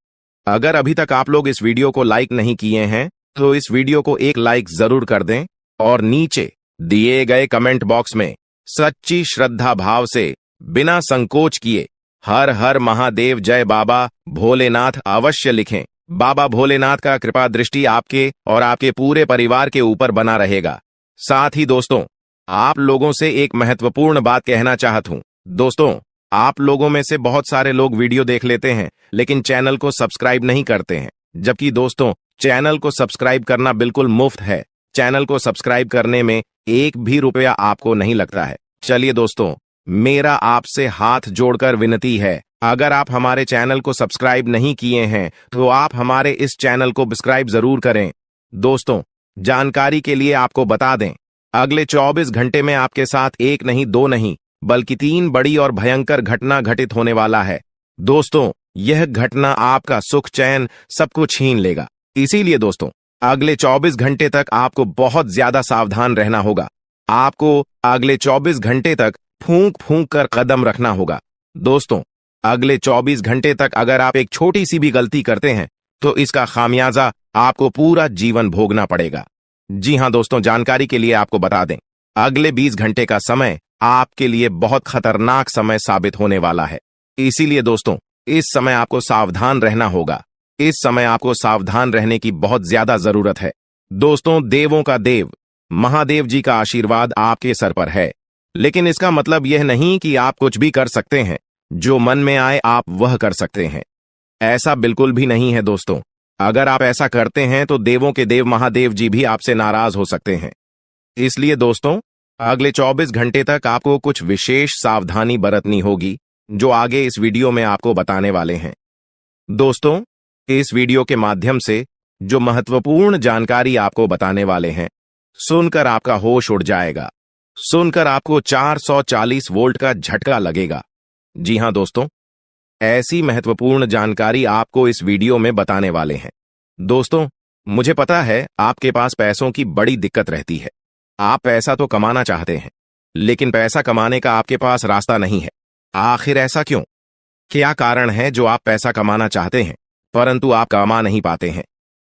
Speaker 1: अगर अभी तक आप लोग इस वीडियो को लाइक नहीं किए हैं तो इस वीडियो को एक लाइक जरूर कर दें और नीचे दिए गए कमेंट बॉक्स में सच्ची श्रद्धा भाव से बिना संकोच किए हर हर महादेव जय बाबा भोलेनाथ अवश्य लिखें। बाबा भोलेनाथ का कृपा दृष्टि आपके और आपके पूरे परिवार के ऊपर बना रहेगा। साथ ही दोस्तों, आप लोगों से एक महत्वपूर्ण बात कहना चाहता हूं। दोस्तों, आप लोगों में से बहुत सारे लोग वीडियो देख लेते हैं लेकिन चैनल को सब्सक्राइब नहीं करते हैं, जबकि दोस्तों चैनल को सब्सक्राइब करना बिल्कुल मुफ्त है। चैनल को सब्सक्राइब करने में एक भी रुपया आपको नहीं लगता है। चलिए दोस्तों, मेरा आपसे हाथ जोड़कर विनती है, अगर आप हमारे चैनल को सब्सक्राइब नहीं किए हैं तो आप हमारे इस चैनल को सब्सक्राइब जरूर करें। दोस्तों, जानकारी के लिए आपको बता दें, अगले 24 घंटे में आपके साथ एक नहीं, दो नहीं, बल्कि 3 बड़ी और भयंकर घटना घटित होने वाला है। दोस्तों, यह घटना आपका सुख चैन सब कुछ छीन लेगा। इसीलिए दोस्तों, अगले 24 घंटे तक आपको बहुत ज्यादा सावधान रहना होगा। आपको अगले 24 घंटे तक फूंक फूंक कर कदम रखना होगा। दोस्तों, अगले 24 घंटे तक अगर आप एक छोटी सी भी गलती करते हैं तो इसका खामियाजा आपको पूरा जीवन भोगना पड़ेगा। जी हां दोस्तों, जानकारी के लिए आपको बता दें, अगले 20 घंटे का समय आपके लिए बहुत खतरनाक समय साबित होने वाला है। इसीलिए दोस्तों, इस समय आपको सावधान रहना होगा। इस समय आपको सावधान रहने की बहुत ज्यादा जरूरत है। दोस्तों, देवों का देव महादेव जी का आशीर्वाद आपके सर पर है, लेकिन इसका मतलब यह नहीं कि आप कुछ भी कर सकते हैं, जो मन में आए आप वह कर सकते हैं। ऐसा बिल्कुल भी नहीं है दोस्तों। अगर आप ऐसा करते हैं तो देवों के देव महादेव जी भी आपसे नाराज हो सकते हैं। इसलिए दोस्तों, अगले 24 घंटे तक आपको कुछ विशेष सावधानी बरतनी होगी, जो आगे इस वीडियो में आपको बताने वाले हैं। दोस्तों, इस वीडियो के माध्यम से जो महत्वपूर्ण जानकारी आपको बताने वाले हैं, सुनकर आपका होश उड़ जाएगा, सुनकर आपको 440 वोल्ट का झटका लगेगा। जी हां दोस्तों, ऐसी महत्वपूर्ण जानकारी आपको इस वीडियो में बताने वाले हैं। दोस्तों, मुझे पता है आपके पास पैसों की बड़ी दिक्कत रहती है। आप पैसा तो कमाना चाहते हैं, लेकिन पैसा कमाने का आपके पास रास्ता नहीं है। आखिर ऐसा क्यों? क्या कारण है जो आप पैसा कमाना चाहते हैं परंतु आप कमा नहीं पाते हैं?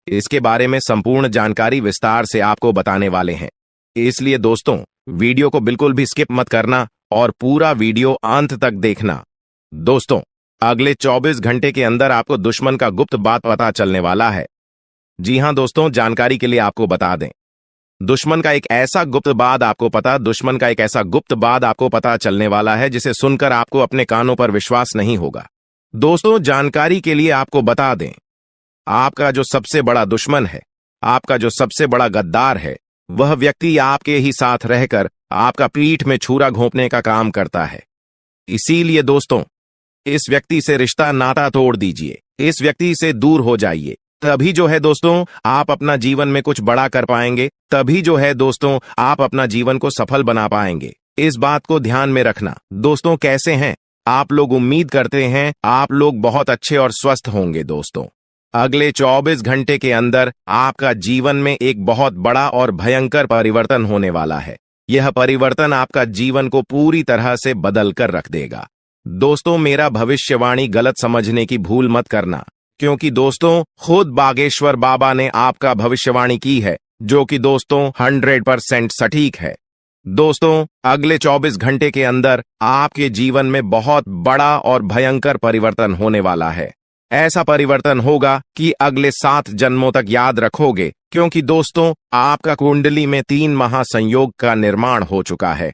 Speaker 1: इसके बारे में संपूर्ण जानकारी विस्तार से आपको बताने वाले हैं। इसलिए दोस्तों, वीडियो को बिल्कुल भी स्किप मत करना और पूरा वीडियो अंत तक देखना। दोस्तों, अगले 24 घंटे के अंदर आपको दुश्मन का गुप्त बात पता चलने वाला है। जी हां दोस्तों, जानकारी के लिए आपको बता दें, दुश्मन का एक ऐसा गुप्त बात आपको पता चलने वाला है जिसे सुनकर आपको अपने कानों पर विश्वास नहीं होगा। दोस्तों, जानकारी के लिए आपको बता दें, आपका जो सबसे बड़ा दुश्मन है, आपका जो सबसे बड़ा गद्दार है, वह व्यक्ति आपके ही साथ रहकर आपका पीठ में छुरा घोंपने का काम करता है। इसीलिए दोस्तों, इस व्यक्ति से रिश्ता नाता तोड़ दीजिए, इस व्यक्ति से दूर हो जाइए। तभी जो है दोस्तों, आप अपना जीवन में कुछ बड़ा कर पाएंगे। तभी जो है दोस्तों, आप अपना जीवन को सफल बना पाएंगे। इस बात को ध्यान में रखना। दोस्तों, कैसे हैं आप लोग? उम्मीद करते हैं आप लोग बहुत अच्छे और स्वस्थ होंगे। दोस्तों, अगले 24 घंटे के अंदर आपका जीवन में एक बहुत बड़ा और भयंकर परिवर्तन होने वाला है। यह परिवर्तन आपका जीवन को पूरी तरह से बदल कर रख देगा। दोस्तों, मेरा भविष्यवाणी गलत समझने की भूल मत करना, क्योंकि दोस्तों, खुद बागेश्वर बाबा ने आपका भविष्यवाणी की है, जो कि दोस्तों 100% सटीक है। दोस्तों, अगले 24 घंटे के अंदर आपके जीवन में बहुत बड़ा और भयंकर परिवर्तन होने वाला है। ऐसा परिवर्तन होगा कि अगले 7 जन्मों तक याद रखोगे, क्योंकि दोस्तों, आपका कुंडली में 3 महासंयोग का निर्माण हो चुका है,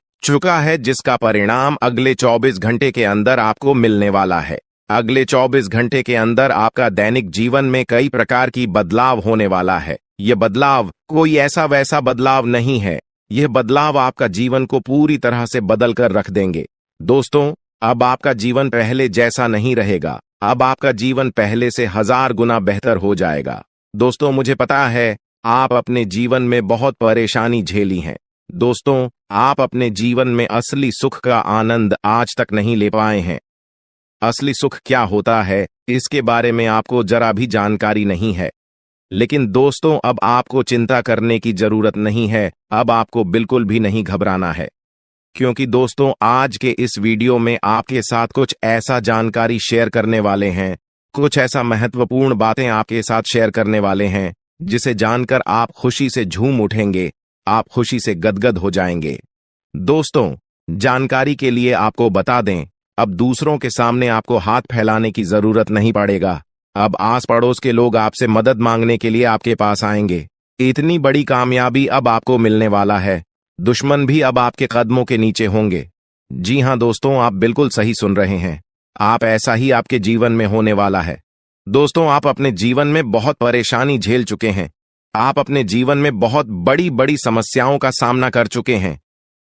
Speaker 1: जिसका परिणाम अगले 24 घंटे के अंदर आपको मिलने वाला है। अगले 24 घंटे के अंदर आपका दैनिक जीवन में कई प्रकार की बदलाव होने वाला है। यह बदलाव कोई ऐसा वैसा बदलाव नहीं है। यह बदलाव आपका जीवन को पूरी तरह से बदल कर रख देंगे। दोस्तों, अब आपका जीवन पहले जैसा नहीं रहेगा। अब आपका जीवन पहले से 1000 गुना बेहतर हो जाएगा। दोस्तों, मुझे पता है आप अपने जीवन में बहुत परेशानी झेली है। दोस्तों, आप अपने जीवन में असली सुख का आनंद आज तक नहीं ले पाए हैं। असली सुख क्या होता है, इसके बारे में आपको जरा भी जानकारी नहीं है। लेकिन दोस्तों, अब आपको चिंता करने की जरूरत नहीं है। अब आपको बिल्कुल भी नहीं घबराना है, क्योंकि दोस्तों, आज के इस वीडियो में आपके साथ कुछ ऐसा जानकारी शेयर करने वाले हैं, कुछ ऐसा महत्वपूर्ण बातें आपके साथ शेयर करने वाले हैं, जिसे जानकर आप खुशी से झूम उठेंगे, आप खुशी से गदगद हो जाएंगे। दोस्तों, जानकारी के लिए आपको बता दें, अब दूसरों के सामने आपको हाथ फैलाने की जरूरत नहीं पड़ेगा। अब आस पड़ोस के लोग आपसे मदद मांगने के लिए आपके पास आएंगे। इतनी बड़ी कामयाबी अब आपको मिलने वाला है। दुश्मन भी अब आपके कदमों के नीचे होंगे। जी हां दोस्तों, आप बिल्कुल सही सुन रहे हैं। आप ऐसा ही आपके जीवन में होने वाला है। दोस्तों, आप अपने जीवन में बहुत परेशानी झेल चुके हैं। आप अपने जीवन में बहुत बड़ी बड़ी समस्याओं का सामना कर चुके हैं।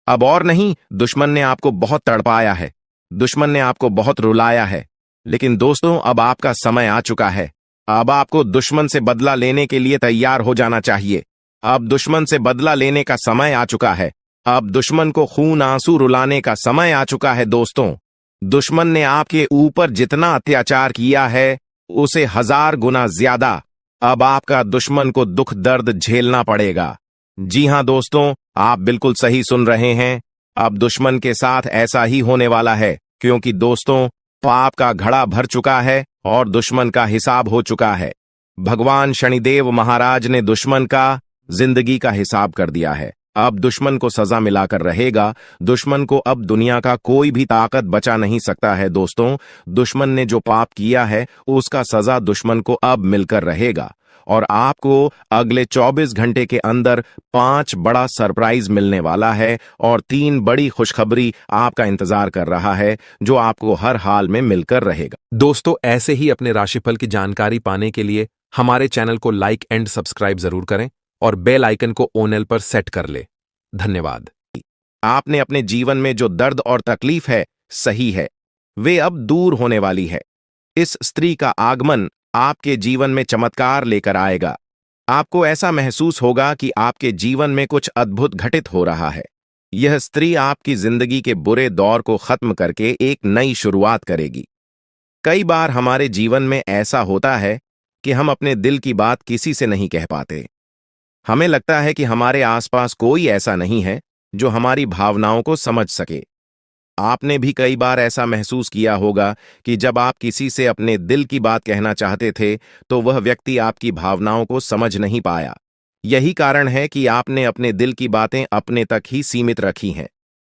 Speaker 1: अब और नहीं, दुश्मन ने आपको बहुत तड़पाया है, दुश्मन ने आपको बहुत रुलाया है। लेकिन दोस्तों, अब आपका समय आ चुका है। अब आपको दुश्मन से बदला लेने के लिए तैयार हो जाना चाहिए। अब दुश्मन से बदला लेने का समय आ चुका है। अब दुश्मन को खून आंसू रुलाने का समय आ चुका है। दोस्तों, दुश्मन ने आपके ऊपर जितना अत्याचार किया है, उसे 1000 गुना ज्यादा अब आपका दुश्मन को दुख दर्द झेलना पड़ेगा। जी हां दोस्तों, आप बिल्कुल सही सुन रहे हैं। अब दुश्मन के साथ ऐसा ही होने वाला है, क्योंकि दोस्तों, पाप का घड़ा भर चुका है और दुश्मन का हिसाब हो चुका है। भगवान शनिदेव महाराज ने दुश्मन का जिंदगी का हिसाब कर दिया है। अब दुश्मन को सजा मिलाकर रहेगा। दुश्मन को अब दुनिया का कोई भी ताकत बचा नहीं सकता है। दोस्तों, दुश्मन ने जो पाप किया है, उसका सजा दुश्मन को अब मिलकर रहेगा। और आपको अगले 24 घंटे के अंदर 5 बड़ा सरप्राइज मिलने वाला है और 3 बड़ी खुशखबरी आपका इंतजार कर रहा है, जो आपको हर हाल में मिलकर रहेगा।
Speaker 2: दोस्तों, ऐसे ही अपने राशिफल की जानकारी पाने के लिए हमारे चैनल को लाइक एंड सब्सक्राइब जरूर करें और बेल आइकन को ऑल पर सेट कर ले। धन्यवाद।
Speaker 1: आपने अपने जीवन में जो दर्द और तकलीफ है, सही है, वे अब दूर होने वाली है। इस स्त्री का आगमन आपके जीवन में चमत्कार लेकर आएगा। आपको ऐसा महसूस होगा कि आपके जीवन में कुछ अद्भुत घटित हो रहा है। यह स्त्री आपकी जिंदगी के बुरे दौर को खत्म करके एक नई शुरुआत करेगी। कई बार हमारे जीवन में ऐसा होता है कि हम अपने दिल की बात किसी से नहीं कह पाते। हमें लगता है कि हमारे आसपास कोई ऐसा नहीं है जो हमारी भावनाओं को समझ सके। आपने भी कई बार ऐसा महसूस किया होगा कि जब आप किसी से अपने दिल की बात कहना चाहते थे तो वह व्यक्ति आपकी भावनाओं को समझ नहीं पाया। यही कारण है कि आपने अपने दिल की बातें अपने तक ही सीमित रखी हैं।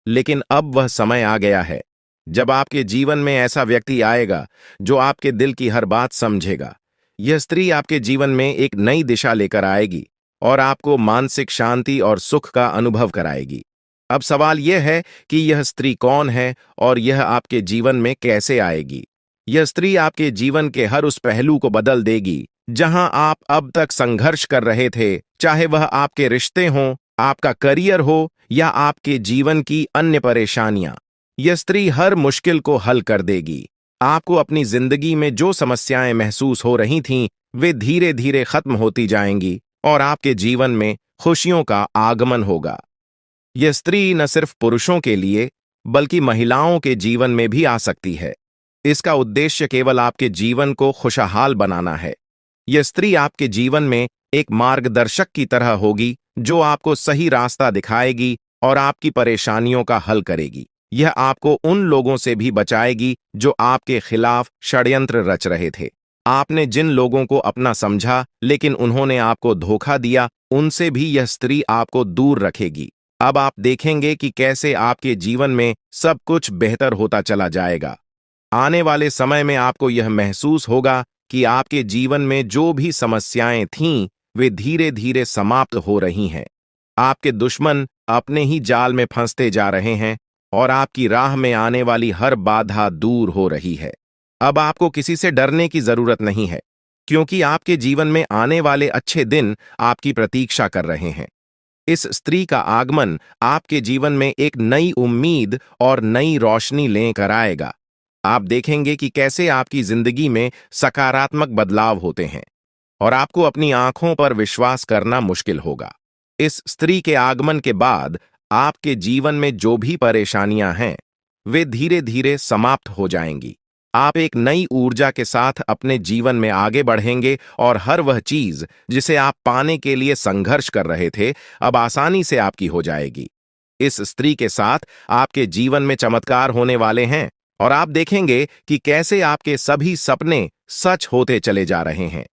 Speaker 1: लेकिन अब वह समय आ गया है जब आपके जीवन में ऐसा व्यक्ति आएगा जो आपके दिल की हर बात समझेगा। यह स्त्री आपके जीवन में एक नई दिशा लेकर आएगी और आपको मानसिक शांति और सुख का अनुभव कराएगी। अब सवाल यह है कि यह स्त्री कौन है और यह आपके जीवन में कैसे आएगी। यह स्त्री आपके जीवन के हर उस पहलू को बदल देगी जहां आप अब तक संघर्ष कर रहे थे, चाहे वह आपके रिश्ते हों, आपका करियर हो या आपके जीवन की अन्य परेशानियां। यह स्त्री हर मुश्किल को हल कर देगी। आपको अपनी जिंदगी में जो समस्याएं महसूस हो रही थीं, वे धीरे धीरे खत्म होती जाएंगी और आपके जीवन में खुशियों का आगमन होगा। यह स्त्री न सिर्फ पुरुषों के लिए बल्कि महिलाओं के जीवन में भी आ सकती है। इसका उद्देश्य केवल आपके जीवन को खुशहाल बनाना है। यह स्त्री आपके जीवन में एक मार्गदर्शक की तरह होगी जो आपको सही रास्ता दिखाएगी और आपकी परेशानियों का हल करेगी। यह आपको उन लोगों से भी बचाएगी जो आपके खिलाफ षड्यंत्र रच रहे थे। आपने जिन लोगों को अपना समझा लेकिन उन्होंने आपको धोखा दिया, उनसे भी यह स्त्री आपको दूर रखेगी। अब आप देखेंगे कि कैसे आपके जीवन में सब कुछ बेहतर होता चला जाएगा। आने वाले समय में आपको यह महसूस होगा कि आपके जीवन में जो भी समस्याएं थीं, वे धीरे धीरे समाप्त हो रही हैं। आपके दुश्मन अपने ही जाल में फंसते जा रहे हैं और आपकी राह में आने वाली हर बाधा दूर हो रही है। अब आपको किसी से डरने की जरूरत नहीं है, क्योंकि आपके जीवन में आने वाले अच्छे दिन आपकी प्रतीक्षा कर रहे हैं। इस स्त्री का आगमन आपके जीवन में एक नई उम्मीद और नई रोशनी लेकर आएगा। आप देखेंगे कि कैसे आपकी जिंदगी में सकारात्मक बदलाव होते हैं और आपको अपनी आंखों पर विश्वास करना मुश्किल होगा। इस स्त्री के आगमन के बाद आपके जीवन में जो भी परेशानियां हैं, वे धीरे धीरे समाप्त हो जाएंगी। आप एक नई ऊर्जा के साथ अपने जीवन में आगे बढ़ेंगे और हर वह चीज जिसे आप पाने के लिए संघर्ष कर रहे थे, अब आसानी से आपकी हो जाएगी। इस स्त्री के साथ आपके जीवन में चमत्कार होने वाले हैं और आप देखेंगे कि कैसे आपके सभी सपने सच होते चले जा रहे हैं।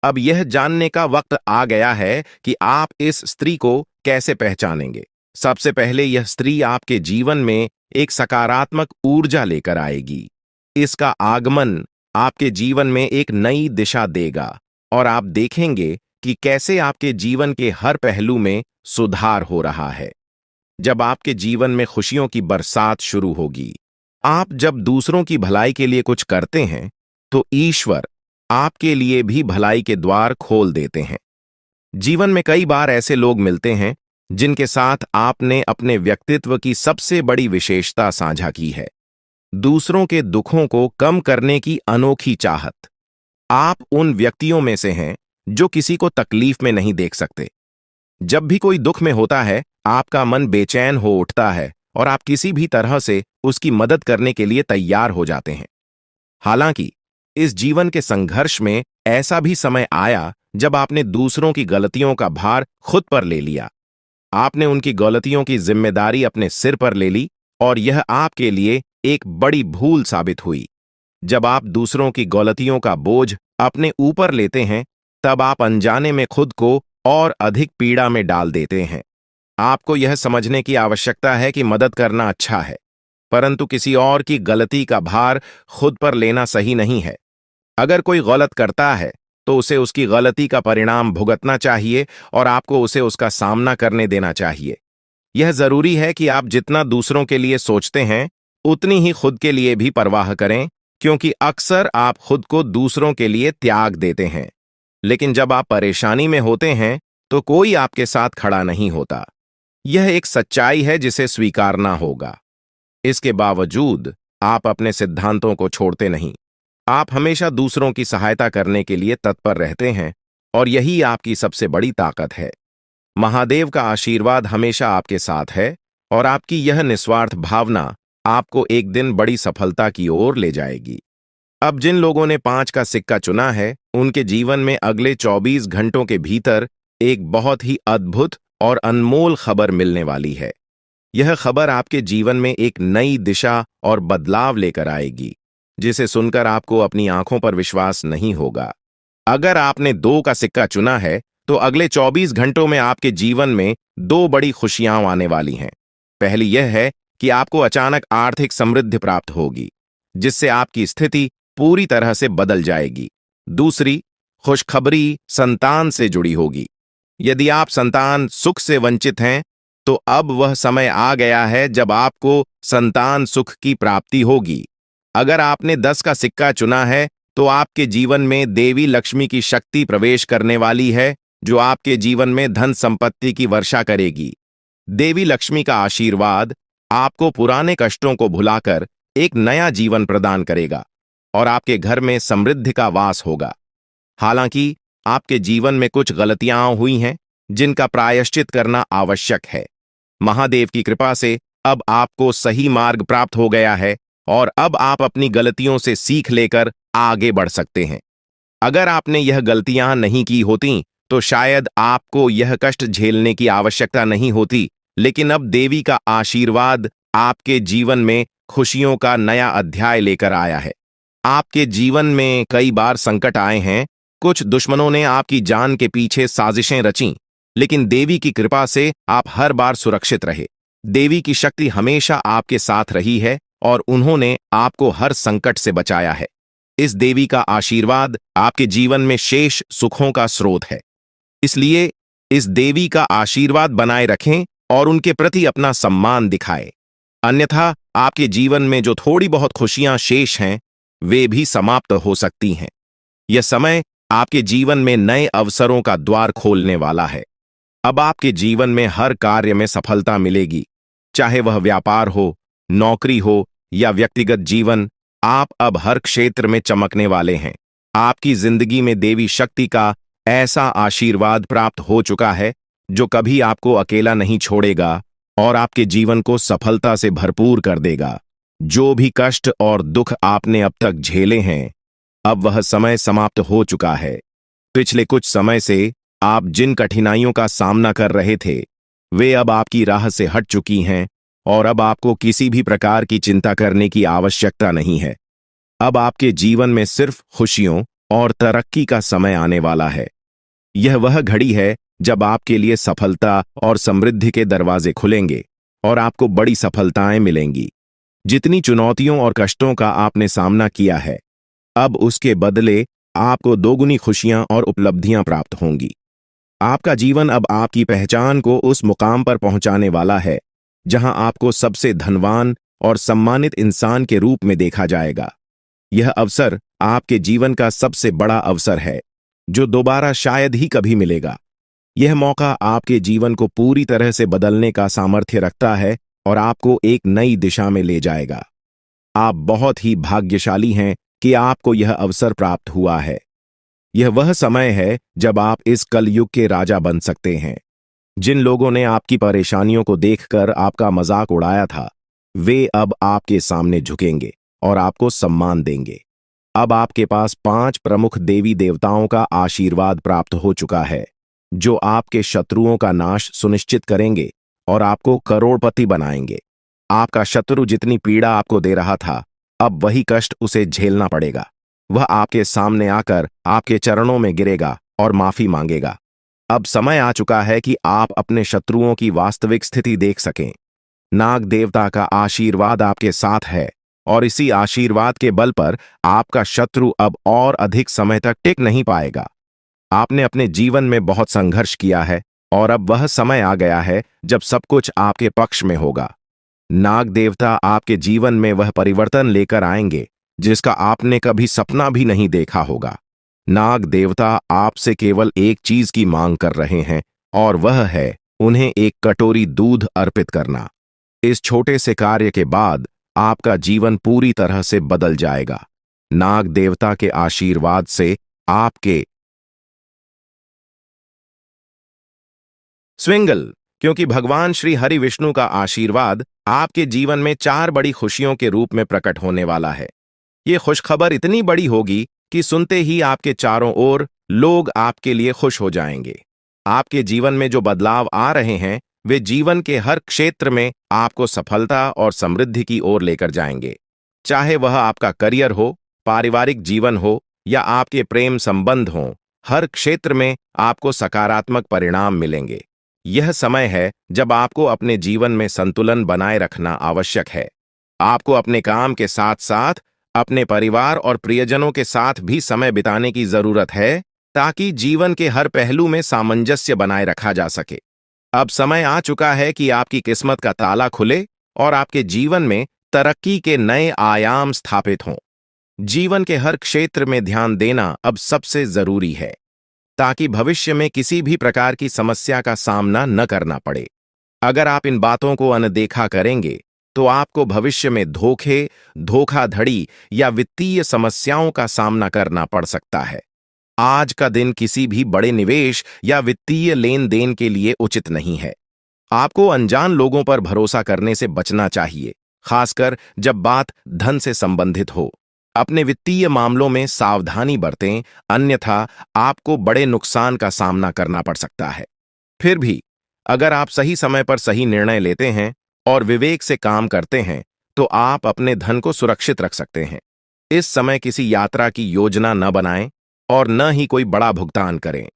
Speaker 1: अब यह जानने का वक्त आ गया है कि आप इस स्त्री को कैसे पहचानेंगे। सबसे पहले यह स्त्री आपके जीवन में एक सकारात्मक ऊर्जा लेकर आएगी। इसका आगमन आपके जीवन में एक नई दिशा देगा और आप देखेंगे कि कैसे आपके जीवन के हर पहलू में सुधार हो रहा है। जब आपके जीवन में खुशियों की बरसात शुरू होगी, आप जब दूसरों की भलाई के लिए कुछ करते हैं, तो ईश्वर आपके लिए भी भलाई के द्वार खोल देते हैं। जीवन में कई बार ऐसे लोग मिलते हैं जिनके साथ आपने अपने व्यक्तित्व की सबसे बड़ी विशेषता साझा की है, दूसरों के दुखों को कम करने की अनोखी चाहत। आप उन व्यक्तियों में से हैं जो किसी को तकलीफ में नहीं देख सकते। जब भी कोई दुख में होता है, आपका मन बेचैन हो उठता है और आप किसी भी तरह से उसकी मदद करने के लिए तैयार हो जाते हैं। हालांकि इस जीवन के संघर्ष में ऐसा भी समय आया जब आपने दूसरों की गलतियों का भार खुद पर ले लिया। आपने उनकी गलतियों की जिम्मेदारी अपने सिर पर ले ली और यह आपके लिए एक बड़ी भूल साबित हुई। जब आप दूसरों की गलतियों का बोझ अपने ऊपर लेते हैं, तब आप अनजाने में खुद को और अधिक पीड़ा में डाल देते हैं। आपको यह समझने की आवश्यकता है कि मदद करना अच्छा है, परंतु किसी और की गलती का भार खुद पर लेना सही नहीं है। अगर कोई गलत करता है तो उसे उसकी गलती का परिणाम भुगतना चाहिए और आपको उसे उसका सामना करने देना चाहिए। यह जरूरी है कि आप जितना दूसरों के लिए सोचते हैं, उतनी ही खुद के लिए भी परवाह करें, क्योंकि अक्सर आप खुद को दूसरों के लिए त्याग देते हैं, लेकिन जब आप परेशानी में होते हैं तो कोई आपके साथ खड़ा नहीं होता। यह एक सच्चाई है जिसे स्वीकारना होगा। इसके बावजूद आप अपने सिद्धांतों को छोड़ते नहीं। आप हमेशा दूसरों की सहायता करने के लिए तत्पर रहते हैं और यही आपकी सबसे बड़ी ताकत है। महादेव का आशीर्वाद हमेशा आपके साथ है और आपकी यह निस्वार्थ भावना आपको एक दिन बड़ी सफलता की ओर ले जाएगी। अब जिन लोगों ने 5 का सिक्का चुना है, उनके जीवन में अगले 24 घंटों के भीतर एक बहुत ही अद्भुत और अनमोल खबर मिलने वाली है। यह खबर आपके जीवन में एक नई दिशा और बदलाव लेकर आएगी, जिसे सुनकर आपको अपनी आंखों पर विश्वास नहीं होगा। अगर आपने 2 का सिक्का चुना है, तो अगले 24 घंटों में आपके जीवन में 2 बड़ी खुशियां आने वाली हैं। पहली यह है कि आपको अचानक आर्थिक समृद्धि प्राप्त होगी, जिससे आपकी स्थिति पूरी तरह से बदल जाएगी। दूसरी खुशखबरी संतान से जुड़ी होगी। यदि आप संतान सुख से वंचित हैं, तो अब वह समय आ गया है जब आपको संतान सुख की प्राप्ति होगी। अगर आपने 10 का सिक्का चुना है, तो आपके जीवन में देवी लक्ष्मी की शक्ति प्रवेश करने वाली है, जो आपके जीवन में धन संपत्ति की वर्षा करेगी। देवी लक्ष्मी का आशीर्वाद आपको पुराने कष्टों को भुलाकर एक नया जीवन प्रदान करेगा और आपके घर में समृद्धि का वास होगा। हालांकि आपके जीवन में कुछ गलतियां हुई हैं, जिनका प्रायश्चित करना आवश्यक है। महादेव की कृपा से अब आपको सही मार्ग प्राप्त हो गया है और अब आप अपनी गलतियों से सीख लेकर आगे बढ़ सकते हैं। अगर आपने यह गलतियां नहीं की होती, तो शायद आपको यह कष्ट झेलने की आवश्यकता नहीं होती, लेकिन अब देवी का आशीर्वाद आपके जीवन में खुशियों का नया अध्याय लेकर आया है। आपके जीवन में कई बार संकट आए हैं, कुछ दुश्मनों ने आपकी जान के पीछे साजिशें रचीं, लेकिन देवी की कृपा से आप हर बार सुरक्षित रहे। देवी की शक्ति हमेशा आपके साथ रही है और उन्होंने आपको हर संकट से बचाया है। इस देवी का आशीर्वाद आपके जीवन में शेष सुखों का स्रोत है। इसलिए इस देवी का आशीर्वाद बनाए रखें और उनके प्रति अपना सम्मान दिखाएं। अन्यथा आपके जीवन में जो थोड़ी बहुत खुशियां शेष हैं, वे भी समाप्त हो सकती हैं। यह समय आपके जीवन में नए अवसरों का द्वार खोलने वाला है। अब आपके जीवन में हर कार्य में सफलता मिलेगी, चाहे वह व्यापार हो, नौकरी हो या व्यक्तिगत जीवन। आप अब हर क्षेत्र में चमकने वाले हैं। आपकी जिंदगी में देवी शक्ति का ऐसा आशीर्वाद प्राप्त हो चुका है, जो कभी आपको अकेला नहीं छोड़ेगा और आपके जीवन को सफलता से भरपूर कर देगा। जो भी कष्ट और दुख आपने अब तक झेले हैं, अब वह समय समाप्त हो चुका है। पिछले कुछ समय से आप जिन कठिनाइयों का सामना कर रहे थे, वे अब आपकी राह से हट चुकी हैं और अब आपको किसी भी प्रकार की चिंता करने की आवश्यकता नहीं है। अब आपके जीवन में सिर्फ खुशियों और तरक्की का समय आने वाला है। यह वह घड़ी है जब आपके लिए सफलता और समृद्धि के दरवाजे खुलेंगे और आपको बड़ी सफलताएं मिलेंगी। जितनी चुनौतियों और कष्टों का आपने सामना किया है, अब उसके बदले आपको दोगुनी खुशियां और उपलब्धियां प्राप्त होंगी। आपका जीवन अब आपकी पहचान को उस मुकाम पर पहुंचाने वाला है, जहां आपको सबसे धनवान और सम्मानित इंसान के रूप में देखा जाएगा। यह अवसर आपके जीवन का सबसे बड़ा अवसर है, जो दोबारा शायद ही कभी मिलेगा। यह मौका आपके जीवन को पूरी तरह से बदलने का सामर्थ्य रखता है और आपको एक नई दिशा में ले जाएगा। आप बहुत ही भाग्यशाली हैं कि आपको यह अवसर प्राप्त हुआ है। यह वह समय है जब आप इस कलयुग के राजा बन सकते हैं। जिन लोगों ने आपकी परेशानियों को देखकर आपका मजाक उड़ाया था, वे अब आपके सामने झुकेंगे और आपको सम्मान देंगे। अब आपके पास 5 प्रमुख देवी देवताओं का आशीर्वाद प्राप्त हो चुका है, जो आपके शत्रुओं का नाश सुनिश्चित करेंगे और आपको करोड़पति बनाएंगे। आपका शत्रु जितनी पीड़ा आपको दे रहा था, अब वही कष्ट उसे झेलना पड़ेगा। वह आपके सामने आकर आपके चरणों में गिरेगा और माफी मांगेगा। अब समय आ चुका है कि आप अपने शत्रुओं की वास्तविक स्थिति देख सकें। नाग देवता का आशीर्वाद आपके साथ है और इसी आशीर्वाद के बल पर आपका शत्रु अब और अधिक समय तक टिक नहीं पाएगा। आपने अपने जीवन में बहुत संघर्ष किया है और अब वह समय आ गया है जब सब कुछ आपके पक्ष में होगा। नाग देवता आपके जीवन में वह परिवर्तन लेकर आएंगे जिसका आपने कभी सपना भी नहीं देखा होगा। नाग देवता आपसे केवल एक चीज की मांग कर रहे हैं और वह है उन्हें एक कटोरी दूध अर्पित करना। इस छोटे से कार्य के बाद आपका जीवन पूरी तरह से बदल जाएगा। नाग देवता के आशीर्वाद से आपके स्विंगल, क्योंकि भगवान श्री हरि विष्णु का आशीर्वाद आपके जीवन में 4 बड़ी खुशियों के रूप में प्रकट होने वाला है। ये खुशखबर इतनी बड़ी होगी कि सुनते ही आपके चारों ओर लोग आपके लिए खुश हो जाएंगे। आपके जीवन में जो बदलाव आ रहे हैं, वे जीवन के हर क्षेत्र में आपको सफलता और समृद्धि की ओर लेकर जाएंगे। चाहे वह आपका करियर हो, पारिवारिक जीवन हो या आपके प्रेम संबंध हों, हर क्षेत्र में आपको सकारात्मक परिणाम मिलेंगे। यह समय है जब आपको अपने जीवन में संतुलन बनाए रखना आवश्यक है। आपको अपने काम के साथ साथ अपने परिवार और प्रियजनों के साथ भी समय बिताने की जरूरत है, ताकि जीवन के हर पहलू में सामंजस्य बनाए रखा जा सके। अब समय आ चुका है कि आपकी किस्मत का ताला खुले और आपके जीवन में तरक्की के नए आयाम स्थापित हों। जीवन के हर क्षेत्र में ध्यान देना अब सबसे जरूरी है, ताकि भविष्य में किसी भी प्रकार की समस्या का सामना न करना पड़े। अगर आप इन बातों को अनदेखा करेंगे तो आपको भविष्य में धोखे, धोखाधड़ी या वित्तीय समस्याओं का सामना करना पड़ सकता है। आज का दिन किसी भी बड़े निवेश या वित्तीय लेन देन के लिए उचित नहीं है। आपको अनजान लोगों पर भरोसा करने से बचना चाहिए, खासकर जब बात धन से संबंधित हो। अपने वित्तीय मामलों में सावधानी बरतें, अन्यथा आपको बड़े नुकसान का सामना करना पड़ सकता है। फिर भी अगर आप सही समय पर सही निर्णय लेते हैं और विवेक से काम करते हैं, तो आप अपने धन को सुरक्षित रख सकते हैं। इस समय किसी यात्रा की योजना न बनाएं और न ही कोई बड़ा भुगतान करें।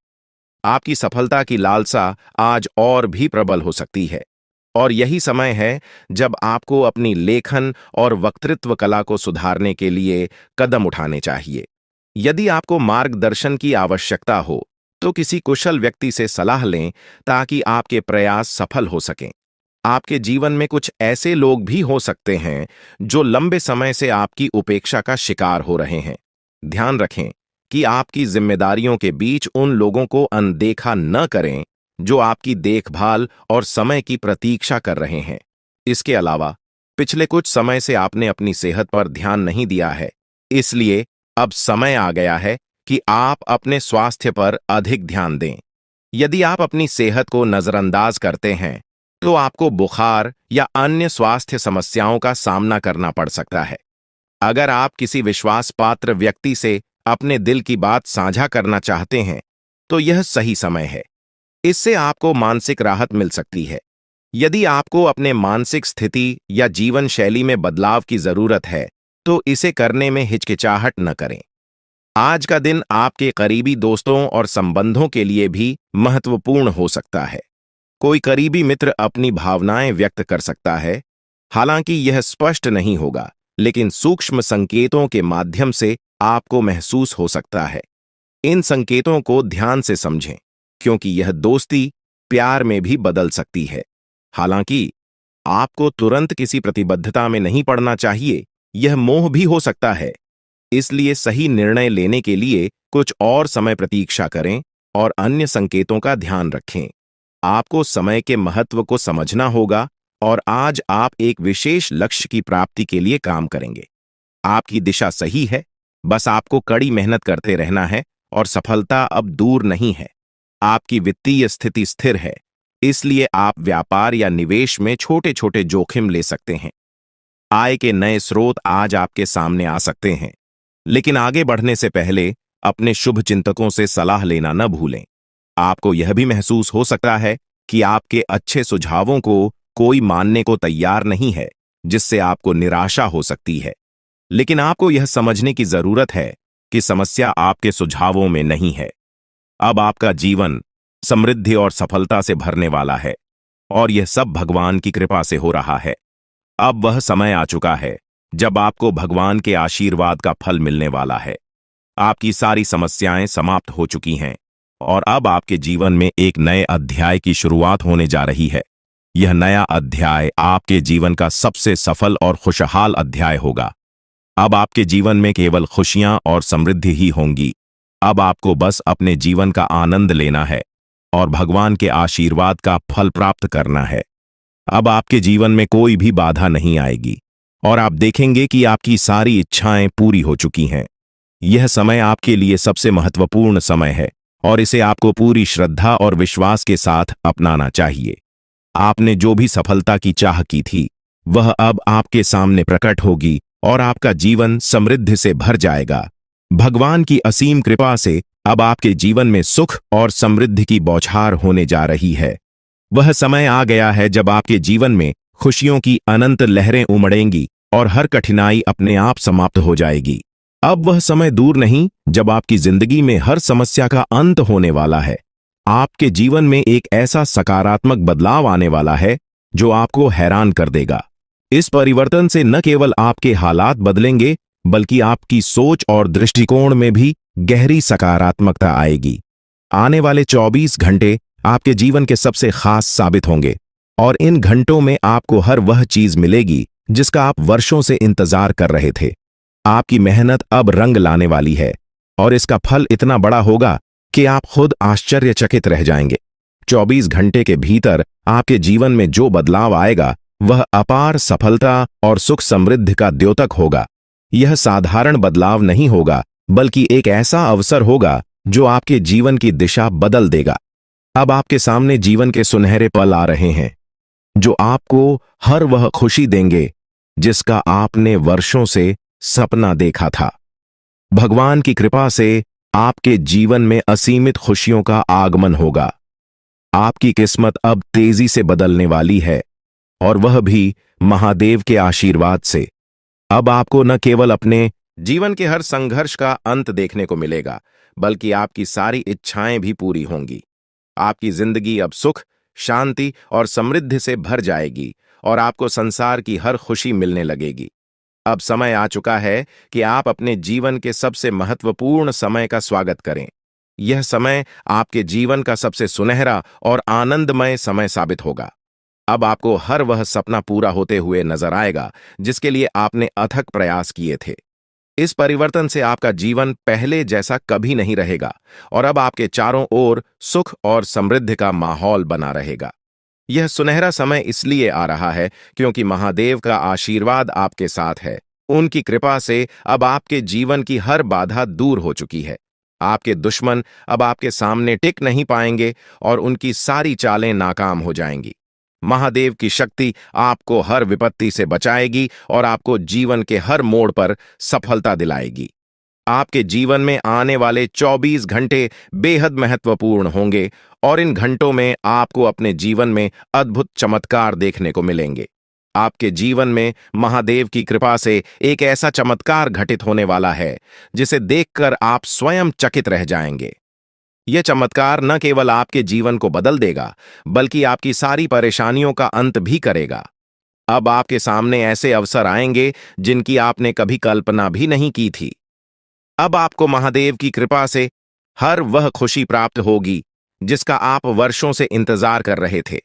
Speaker 1: आपकी सफलता की लालसा आज और भी प्रबल हो सकती है, और यही समय है जब आपको अपनी लेखन और वक्तृत्व कला को सुधारने के लिए कदम उठाने चाहिए। यदि आपको मार्गदर्शन की आवश्यकता हो तो किसी कुशल व्यक्ति से सलाह लें, ताकि आपके प्रयास सफल हो सकें। आपके जीवन में कुछ ऐसे लोग भी हो सकते हैं जो लंबे समय से आपकी उपेक्षा का शिकार हो रहे हैं। ध्यान रखें कि आपकी जिम्मेदारियों के बीच उन लोगों को अनदेखा न करें जो आपकी देखभाल और समय की प्रतीक्षा कर रहे हैं। इसके अलावा पिछले कुछ समय से आपने अपनी सेहत पर ध्यान नहीं दिया है, इसलिए अब समय आ गया है कि आप अपने स्वास्थ्य पर अधिक ध्यान दें। यदि आप अपनी सेहत को नजरअंदाज करते हैं तो आपको बुखार या अन्य स्वास्थ्य समस्याओं का सामना करना पड़ सकता है। अगर आप किसी विश्वास पात्र व्यक्ति से अपने दिल की बात साझा करना चाहते हैं तो यह सही समय है। इससे आपको मानसिक राहत मिल सकती है। यदि आपको अपने मानसिक स्थिति या जीवन शैली में बदलाव की जरूरत है तो इसे करने में हिचकिचाहट न करें। आज का दिन आपके करीबी दोस्तों और संबंधों के लिए भी महत्वपूर्ण हो सकता है। कोई करीबी मित्र अपनी भावनाएं व्यक्त कर सकता है, हालांकि यह स्पष्ट नहीं होगा, लेकिन सूक्ष्म संकेतों के माध्यम से आपको महसूस हो सकता है। इन संकेतों को ध्यान से समझें, क्योंकि यह दोस्ती प्यार में भी बदल सकती है। हालांकि आपको तुरंत किसी प्रतिबद्धता में नहीं पड़ना चाहिए, यह मोह भी हो सकता है। इसलिए सही निर्णय लेने के लिए कुछ और समय प्रतीक्षा करें और अन्य संकेतों का ध्यान रखें। आपको समय के महत्व को समझना होगा और आज आप एक विशेष लक्ष्य की प्राप्ति के लिए काम करेंगे। आपकी दिशा सही है, बस आपको कड़ी मेहनत करते रहना है और सफलता अब दूर नहीं है। आपकी वित्तीय स्थिति स्थिर है, इसलिए आप व्यापार या निवेश में छोटे छोटे जोखिम ले सकते हैं। आय के नए स्रोत आज आपके सामने आ सकते हैं, लेकिन आगे बढ़ने से पहले अपने शुभ चिंतकों से सलाह लेना न भूलें। आपको यह भी महसूस हो सकता है कि आपके अच्छे सुझावों को कोई मानने को तैयार नहीं है, जिससे आपको निराशा हो सकती है। लेकिन आपको यह समझने की जरूरत है कि समस्या आपके सुझावों में नहीं है। अब आपका जीवन समृद्धि और सफलता से भरने वाला है, और यह सब भगवान की कृपा से हो रहा है। अब वह समय आ चुका है जब आपको भगवान के आशीर्वाद का फल मिलने वाला है। आपकी सारी समस्याएं समाप्त हो चुकी हैं और अब आपके जीवन में एक नए अध्याय की शुरुआत होने जा रही है। यह नया अध्याय आपके जीवन का सबसे सफल और खुशहाल अध्याय होगा। अब आपके जीवन में केवल खुशियां और समृद्धि ही होंगी। अब आपको बस अपने जीवन का आनंद लेना है और भगवान के आशीर्वाद का फल प्राप्त करना है। अब आपके जीवन में कोई भी बाधा नहीं आएगी और आप देखेंगे कि आपकी सारी इच्छाएं पूरी हो चुकी हैं। यह समय आपके लिए सबसे महत्वपूर्ण समय है और इसे आपको पूरी श्रद्धा और विश्वास के साथ अपनाना चाहिए। आपने जो भी सफलता की चाह की थी, वह अब आपके सामने प्रकट होगी और आपका जीवन समृद्धि से भर जाएगा। भगवान की असीम कृपा से अब आपके जीवन में सुख और समृद्धि की बौछार होने जा रही है। वह समय आ गया है जब आपके जीवन में खुशियों की अनंत लहरें उमड़ेंगी और हर कठिनाई अपने आप समाप्त हो जाएगी। अब वह समय दूर नहीं जब आपकी जिंदगी में हर समस्या का अंत होने वाला है। आपके जीवन में एक ऐसा सकारात्मक बदलाव आने वाला है जो आपको हैरान कर देगा। इस परिवर्तन से न केवल आपके हालात बदलेंगे, बल्कि आपकी सोच और दृष्टिकोण में भी गहरी सकारात्मकता आएगी। आने वाले 24 घंटे आपके जीवन के सबसे खास साबित होंगे और इन घंटों में आपको हर वह चीज मिलेगी जिसका आप वर्षों से इंतजार कर रहे थे। आपकी मेहनत अब रंग लाने वाली है और इसका फल इतना बड़ा होगा कि आप खुद आश्चर्यचकित रह जाएंगे। 24 घंटे के भीतर आपके जीवन में जो बदलाव आएगा वह अपार सफलता और सुख समृद्धि का द्योतक होगा। यह साधारण बदलाव नहीं होगा, बल्कि एक ऐसा अवसर होगा जो आपके जीवन की दिशा बदल देगा। अब आपके सामने जीवन के सुनहरे पल आ रहे हैं जो आपको हर वह खुशी देंगे जिसका आपने वर्षों से सपना देखा था। भगवान की कृपा से आपके जीवन में असीमित खुशियों का आगमन होगा। आपकी किस्मत अब तेजी से बदलने वाली है और वह भी महादेव के आशीर्वाद से। अब आपको न केवल अपने जीवन के हर संघर्ष का अंत देखने को मिलेगा, बल्कि आपकी सारी इच्छाएं भी पूरी होंगी। आपकी जिंदगी अब सुख, शांति और समृद्धि से भर जाएगी और आपको संसार की हर खुशी मिलने लगेगी। अब समय आ चुका है कि आप अपने जीवन के सबसे महत्वपूर्ण समय का स्वागत करें। यह समय आपके जीवन का सबसे सुनहरा और आनंदमय समय साबित होगा। अब आपको हर वह सपना पूरा होते हुए नजर आएगा जिसके लिए आपने अथक प्रयास किए थे। इस परिवर्तन से आपका जीवन पहले जैसा कभी नहीं रहेगा और अब आपके चारों ओर सुख और समृद्धि का माहौल बना रहेगा। यह सुनहरा समय इसलिए आ रहा है क्योंकि महादेव का आशीर्वाद आपके साथ है। उनकी कृपा से अब आपके जीवन की हर बाधा दूर हो चुकी है। आपके दुश्मन अब आपके सामने टिक नहीं पाएंगे और उनकी सारी चालें नाकाम हो जाएंगी। महादेव की शक्ति आपको हर विपत्ति से बचाएगी और आपको जीवन के हर मोड़ पर सफलता दिलाएगी। आपके जीवन में आने वाले 24 घंटे बेहद महत्वपूर्ण होंगे और इन घंटों में आपको अपने जीवन में अद्भुत चमत्कार देखने को मिलेंगे। आपके जीवन में महादेव की कृपा से एक ऐसा चमत्कार घटित होने वाला है जिसे देखकर आप स्वयं चकित रह जाएंगे। यह चमत्कार न केवल आपके जीवन को बदल देगा, बल्कि आपकी सारी परेशानियों का अंत भी करेगा। अब आपके सामने ऐसे अवसर आएंगे जिनकी आपने कभी कल्पना भी नहीं की थी। अब आपको महादेव की कृपा से हर वह खुशी प्राप्त होगी जिसका आप वर्षों से इंतजार कर रहे थे।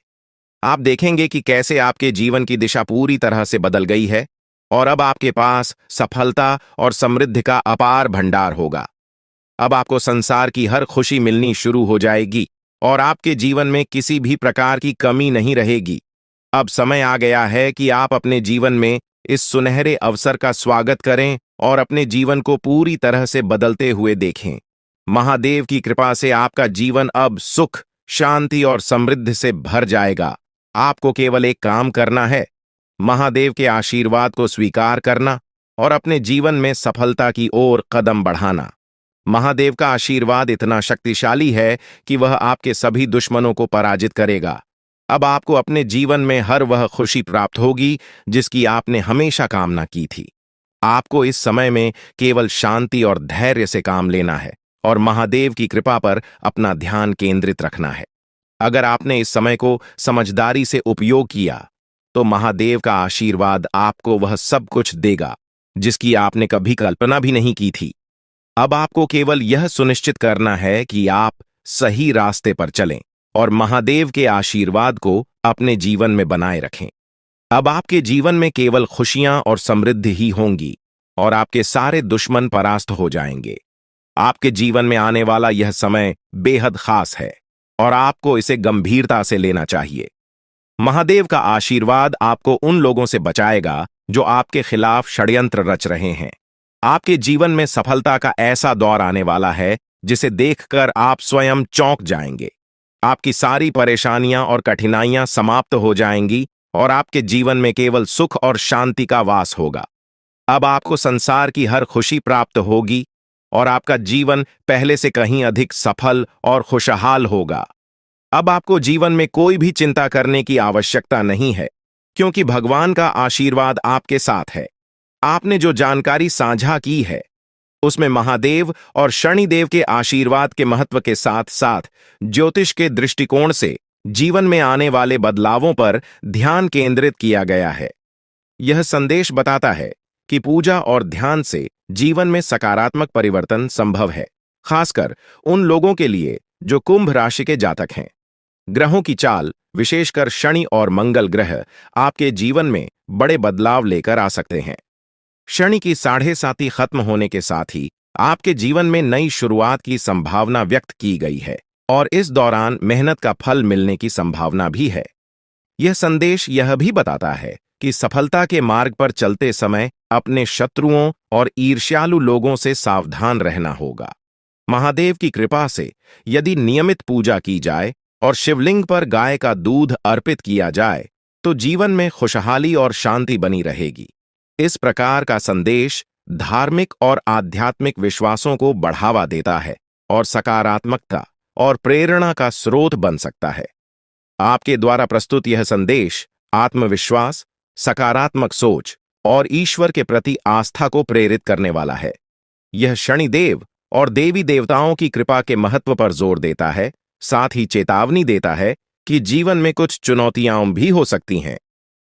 Speaker 1: आप देखेंगे कि कैसे आपके जीवन की दिशा पूरी तरह से बदल गई है और अब आपके पास सफलता और समृद्धि का अपार भंडार होगा। अब आपको संसार की हर खुशी मिलनी शुरू हो जाएगी और आपके जीवन में किसी भी प्रकार की कमी नहीं रहेगी। अब समय आ गया है कि आप अपने जीवन में इस सुनहरे अवसर का स्वागत करें और अपने जीवन को पूरी तरह से बदलते हुए देखें। महादेव की कृपा से आपका जीवन अब सुख, शांति और समृद्धि से भर जाएगा। आपको केवल एक काम करना है, महादेव के आशीर्वाद को स्वीकार करना और अपने जीवन में सफलता की ओर कदम बढ़ाना। महादेव का आशीर्वाद इतना शक्तिशाली है कि वह आपके सभी दुश्मनों को पराजित करेगा। अब आपको अपने जीवन में हर वह खुशी प्राप्त होगी जिसकी आपने हमेशा कामना की थी। आपको इस समय में केवल शांति और धैर्य से काम लेना है और महादेव की कृपा पर अपना ध्यान केंद्रित रखना है। अगर आपने इस समय को समझदारी से उपयोग किया तो महादेव का आशीर्वाद आपको वह सब कुछ देगा जिसकी आपने कभी कल्पना भी नहीं की थी। अब आपको केवल यह सुनिश्चित करना है कि आप सही रास्ते पर चलें और महादेव के आशीर्वाद को अपने जीवन में बनाए रखें। अब आपके जीवन में केवल खुशियां और समृद्धि ही होंगी और आपके सारे दुश्मन परास्त हो जाएंगे। आपके जीवन में आने वाला यह समय बेहद खास है और आपको इसे गंभीरता से लेना चाहिए। महादेव का आशीर्वाद आपको उन लोगों से बचाएगा जो आपके खिलाफ षड्यंत्र रच रहे हैं। आपके जीवन में सफलता का ऐसा दौर आने वाला है जिसे देखकर आप स्वयं चौंक जाएंगे। आपकी सारी परेशानियां और कठिनाइयां समाप्त हो जाएंगी और आपके जीवन में केवल सुख और शांति का वास होगा। अब आपको संसार की हर खुशी प्राप्त होगी और आपका जीवन पहले से कहीं अधिक सफल और खुशहाल होगा। अब आपको जीवन में कोई भी चिंता करने की आवश्यकता नहीं है, क्योंकि भगवान का आशीर्वाद आपके साथ है। आपने जो जानकारी साझा की है, उसमें महादेव और शनिदेव के आशीर्वाद के महत्व के साथ साथ ज्योतिष के दृष्टिकोण से जीवन में आने वाले बदलावों पर ध्यान केंद्रित किया गया है। यह संदेश बताता है कि पूजा और ध्यान से जीवन में सकारात्मक परिवर्तन संभव है, खासकर उन लोगों के लिए जो कुंभ राशि के जातक हैं। ग्रहों की चाल, विशेषकर शनि और मंगल ग्रह, आपके जीवन में बड़े बदलाव लेकर आ सकते हैं। शनि की 7.5 खत्म होने के साथ ही आपके जीवन में नई शुरुआत की संभावना व्यक्त की गई है और इस दौरान मेहनत का फल मिलने की संभावना भी है। यह संदेश यह भी बताता है कि सफलता के मार्ग पर चलते समय अपने शत्रुओं और ईर्ष्यालु लोगों से सावधान रहना होगा। महादेव की कृपा से यदि नियमित पूजा की जाए और शिवलिंग पर गाय का दूध अर्पित किया जाए तो जीवन में खुशहाली और शांति बनी रहेगी। इस प्रकार का संदेश धार्मिक और आध्यात्मिक विश्वासों को बढ़ावा देता है और सकारात्मकता और प्रेरणा का स्रोत बन सकता है। आपके द्वारा प्रस्तुत यह संदेश आत्मविश्वास, सकारात्मक सोच और ईश्वर के प्रति आस्था को प्रेरित करने वाला है। यह शनिदेव और देवी देवताओं की कृपा के महत्व पर जोर देता है, साथ ही चेतावनी देता है कि जीवन में कुछ चुनौतियां भी हो सकती हैं।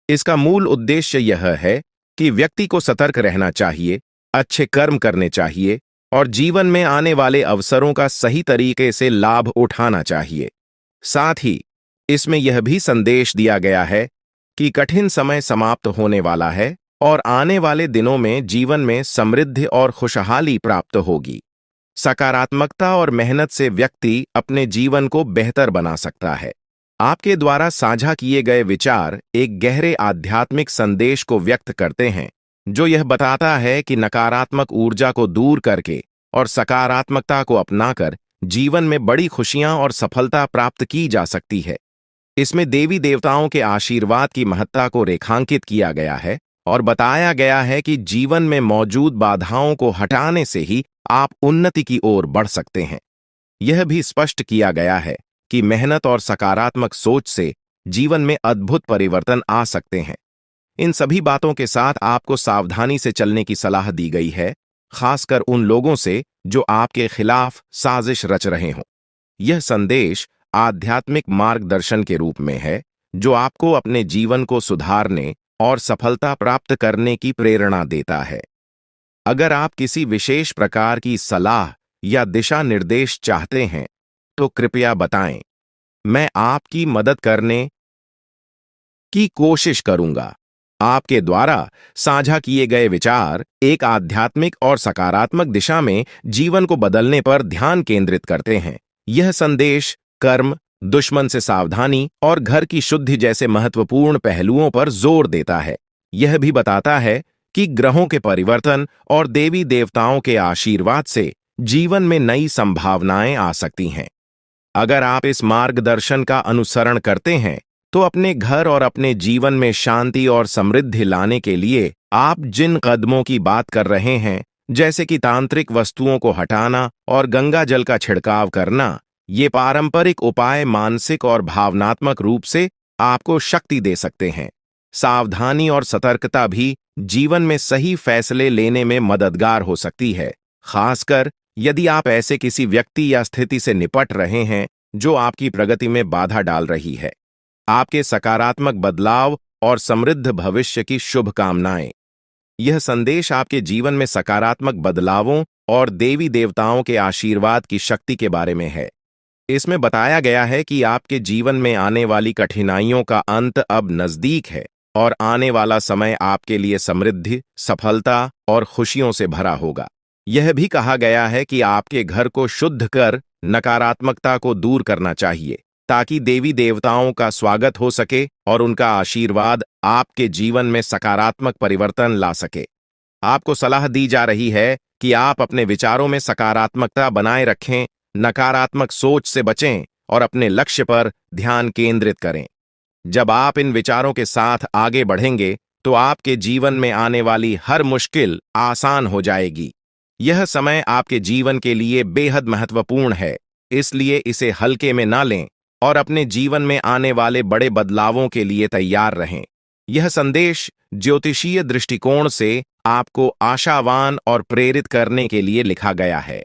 Speaker 1: इसका मूल उद्देश्य यह है कि व्यक्ति को सतर्क रहना चाहिए, अच्छे कर्म करने चाहिए और जीवन में आने वाले अवसरों का सही तरीके से लाभ उठाना चाहिए। साथ ही इसमें यह भी संदेश दिया गया है कि कठिन समय समाप्त होने वाला है और आने वाले दिनों में जीवन में समृद्धि और खुशहाली प्राप्त होगी। सकारात्मकता और मेहनत से व्यक्ति अपने जीवन को बेहतर बना सकता है। आपके द्वारा साझा किए गए विचार एक गहरे आध्यात्मिक संदेश को व्यक्त करते हैं, जो यह बताता है कि नकारात्मक ऊर्जा को दूर करके और सकारात्मकता को अपनाकर जीवन में बड़ी खुशियां और सफलता प्राप्त की जा सकती है। इसमें देवी देवताओं के आशीर्वाद की महत्ता को रेखांकित किया गया है और बताया गया है कि जीवन में मौजूद बाधाओं को हटाने से ही आप उन्नति की ओर बढ़ सकते हैं। यह भी स्पष्ट किया गया है कि मेहनत और सकारात्मक सोच से जीवन में अद्भुत परिवर्तन आ सकते हैं। इन सभी बातों के साथ आपको सावधानी से चलने की सलाह दी गई है, खासकर उन लोगों से जो आपके खिलाफ साजिश रच रहे हों। यह संदेश आध्यात्मिक मार्गदर्शन के रूप में है, जो आपको अपने जीवन को सुधारने और सफलता प्राप्त करने की प्रेरणा देता है। अगर आप किसी विशेष प्रकार की सलाह या दिशा निर्देश चाहते हैं तो कृपया बताएं। मैं आपकी मदद करने की कोशिश करूंगा। आपके द्वारा साझा किए गए विचार एक आध्यात्मिक और सकारात्मक दिशा में जीवन को बदलने पर ध्यान केंद्रित करते हैं। यह संदेश कर्म, दुश्मन से सावधानी और घर की शुद्धि जैसे महत्वपूर्ण पहलुओं पर जोर देता है। यह भी बताता है कि ग्रहों के परिवर्तन और देवी देवताओं के आशीर्वाद से जीवन में नई संभावनाएं आ सकती हैं। अगर आप इस मार्गदर्शन का अनुसरण करते हैं तो अपने घर और अपने जीवन में शांति और समृद्धि लाने के लिए आप जिन कदमों की बात कर रहे हैं, जैसे कि तांत्रिक वस्तुओं को हटाना और गंगा जल का छिड़काव करना, ये पारंपरिक उपाय मानसिक और भावनात्मक रूप से आपको शक्ति दे सकते हैं। सावधानी और सतर्कता भी जीवन में सही फैसले लेने में मददगार हो सकती है, खासकर यदि आप ऐसे किसी व्यक्ति या स्थिति से निपट रहे हैं जो आपकी प्रगति में बाधा डाल रही है। आपके सकारात्मक बदलाव और समृद्ध भविष्य की शुभकामनाएं। यह संदेश आपके जीवन में सकारात्मक बदलावों और देवी देवताओं के आशीर्वाद की शक्ति के बारे में है। इसमें बताया गया है कि आपके जीवन में आने वाली कठिनाइयों का अंत अब नजदीक है और आने वाला समय आपके लिए समृद्धि, सफलता और खुशियों से भरा होगा। यह भी कहा गया है कि आपके घर को शुद्ध कर नकारात्मकता को दूर करना चाहिए, ताकि देवी देवताओं का स्वागत हो सके और उनका आशीर्वाद आपके जीवन में सकारात्मक परिवर्तन ला सके। आपको सलाह दी जा रही है कि आप अपने विचारों में सकारात्मकता बनाए रखें, नकारात्मक सोच से बचें और अपने लक्ष्य पर ध्यान केंद्रित करें। जब आप इन विचारों के साथ आगे बढ़ेंगे तो आपके जीवन में आने वाली हर मुश्किल आसान हो जाएगी। यह समय आपके जीवन के लिए बेहद महत्वपूर्ण है, इसलिए इसे हल्के में ना लें और अपने जीवन में आने वाले बड़े बदलावों के लिए तैयार रहें। यह संदेश ज्योतिषीय दृष्टिकोण से आपको आशावान और प्रेरित करने के लिए लिखा गया है।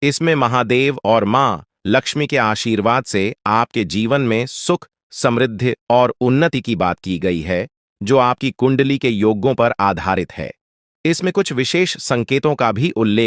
Speaker 1: इसमें महादेव और मां लक्ष्मी के आशीर्वाद से आपके जीवन में सुख, समृद्धि और उन्नति की बात की गई है, जो आपकी कुंडली के योगों पर आधारित है। इसमें कुछ विशेष संकेतों का भी उल्लेख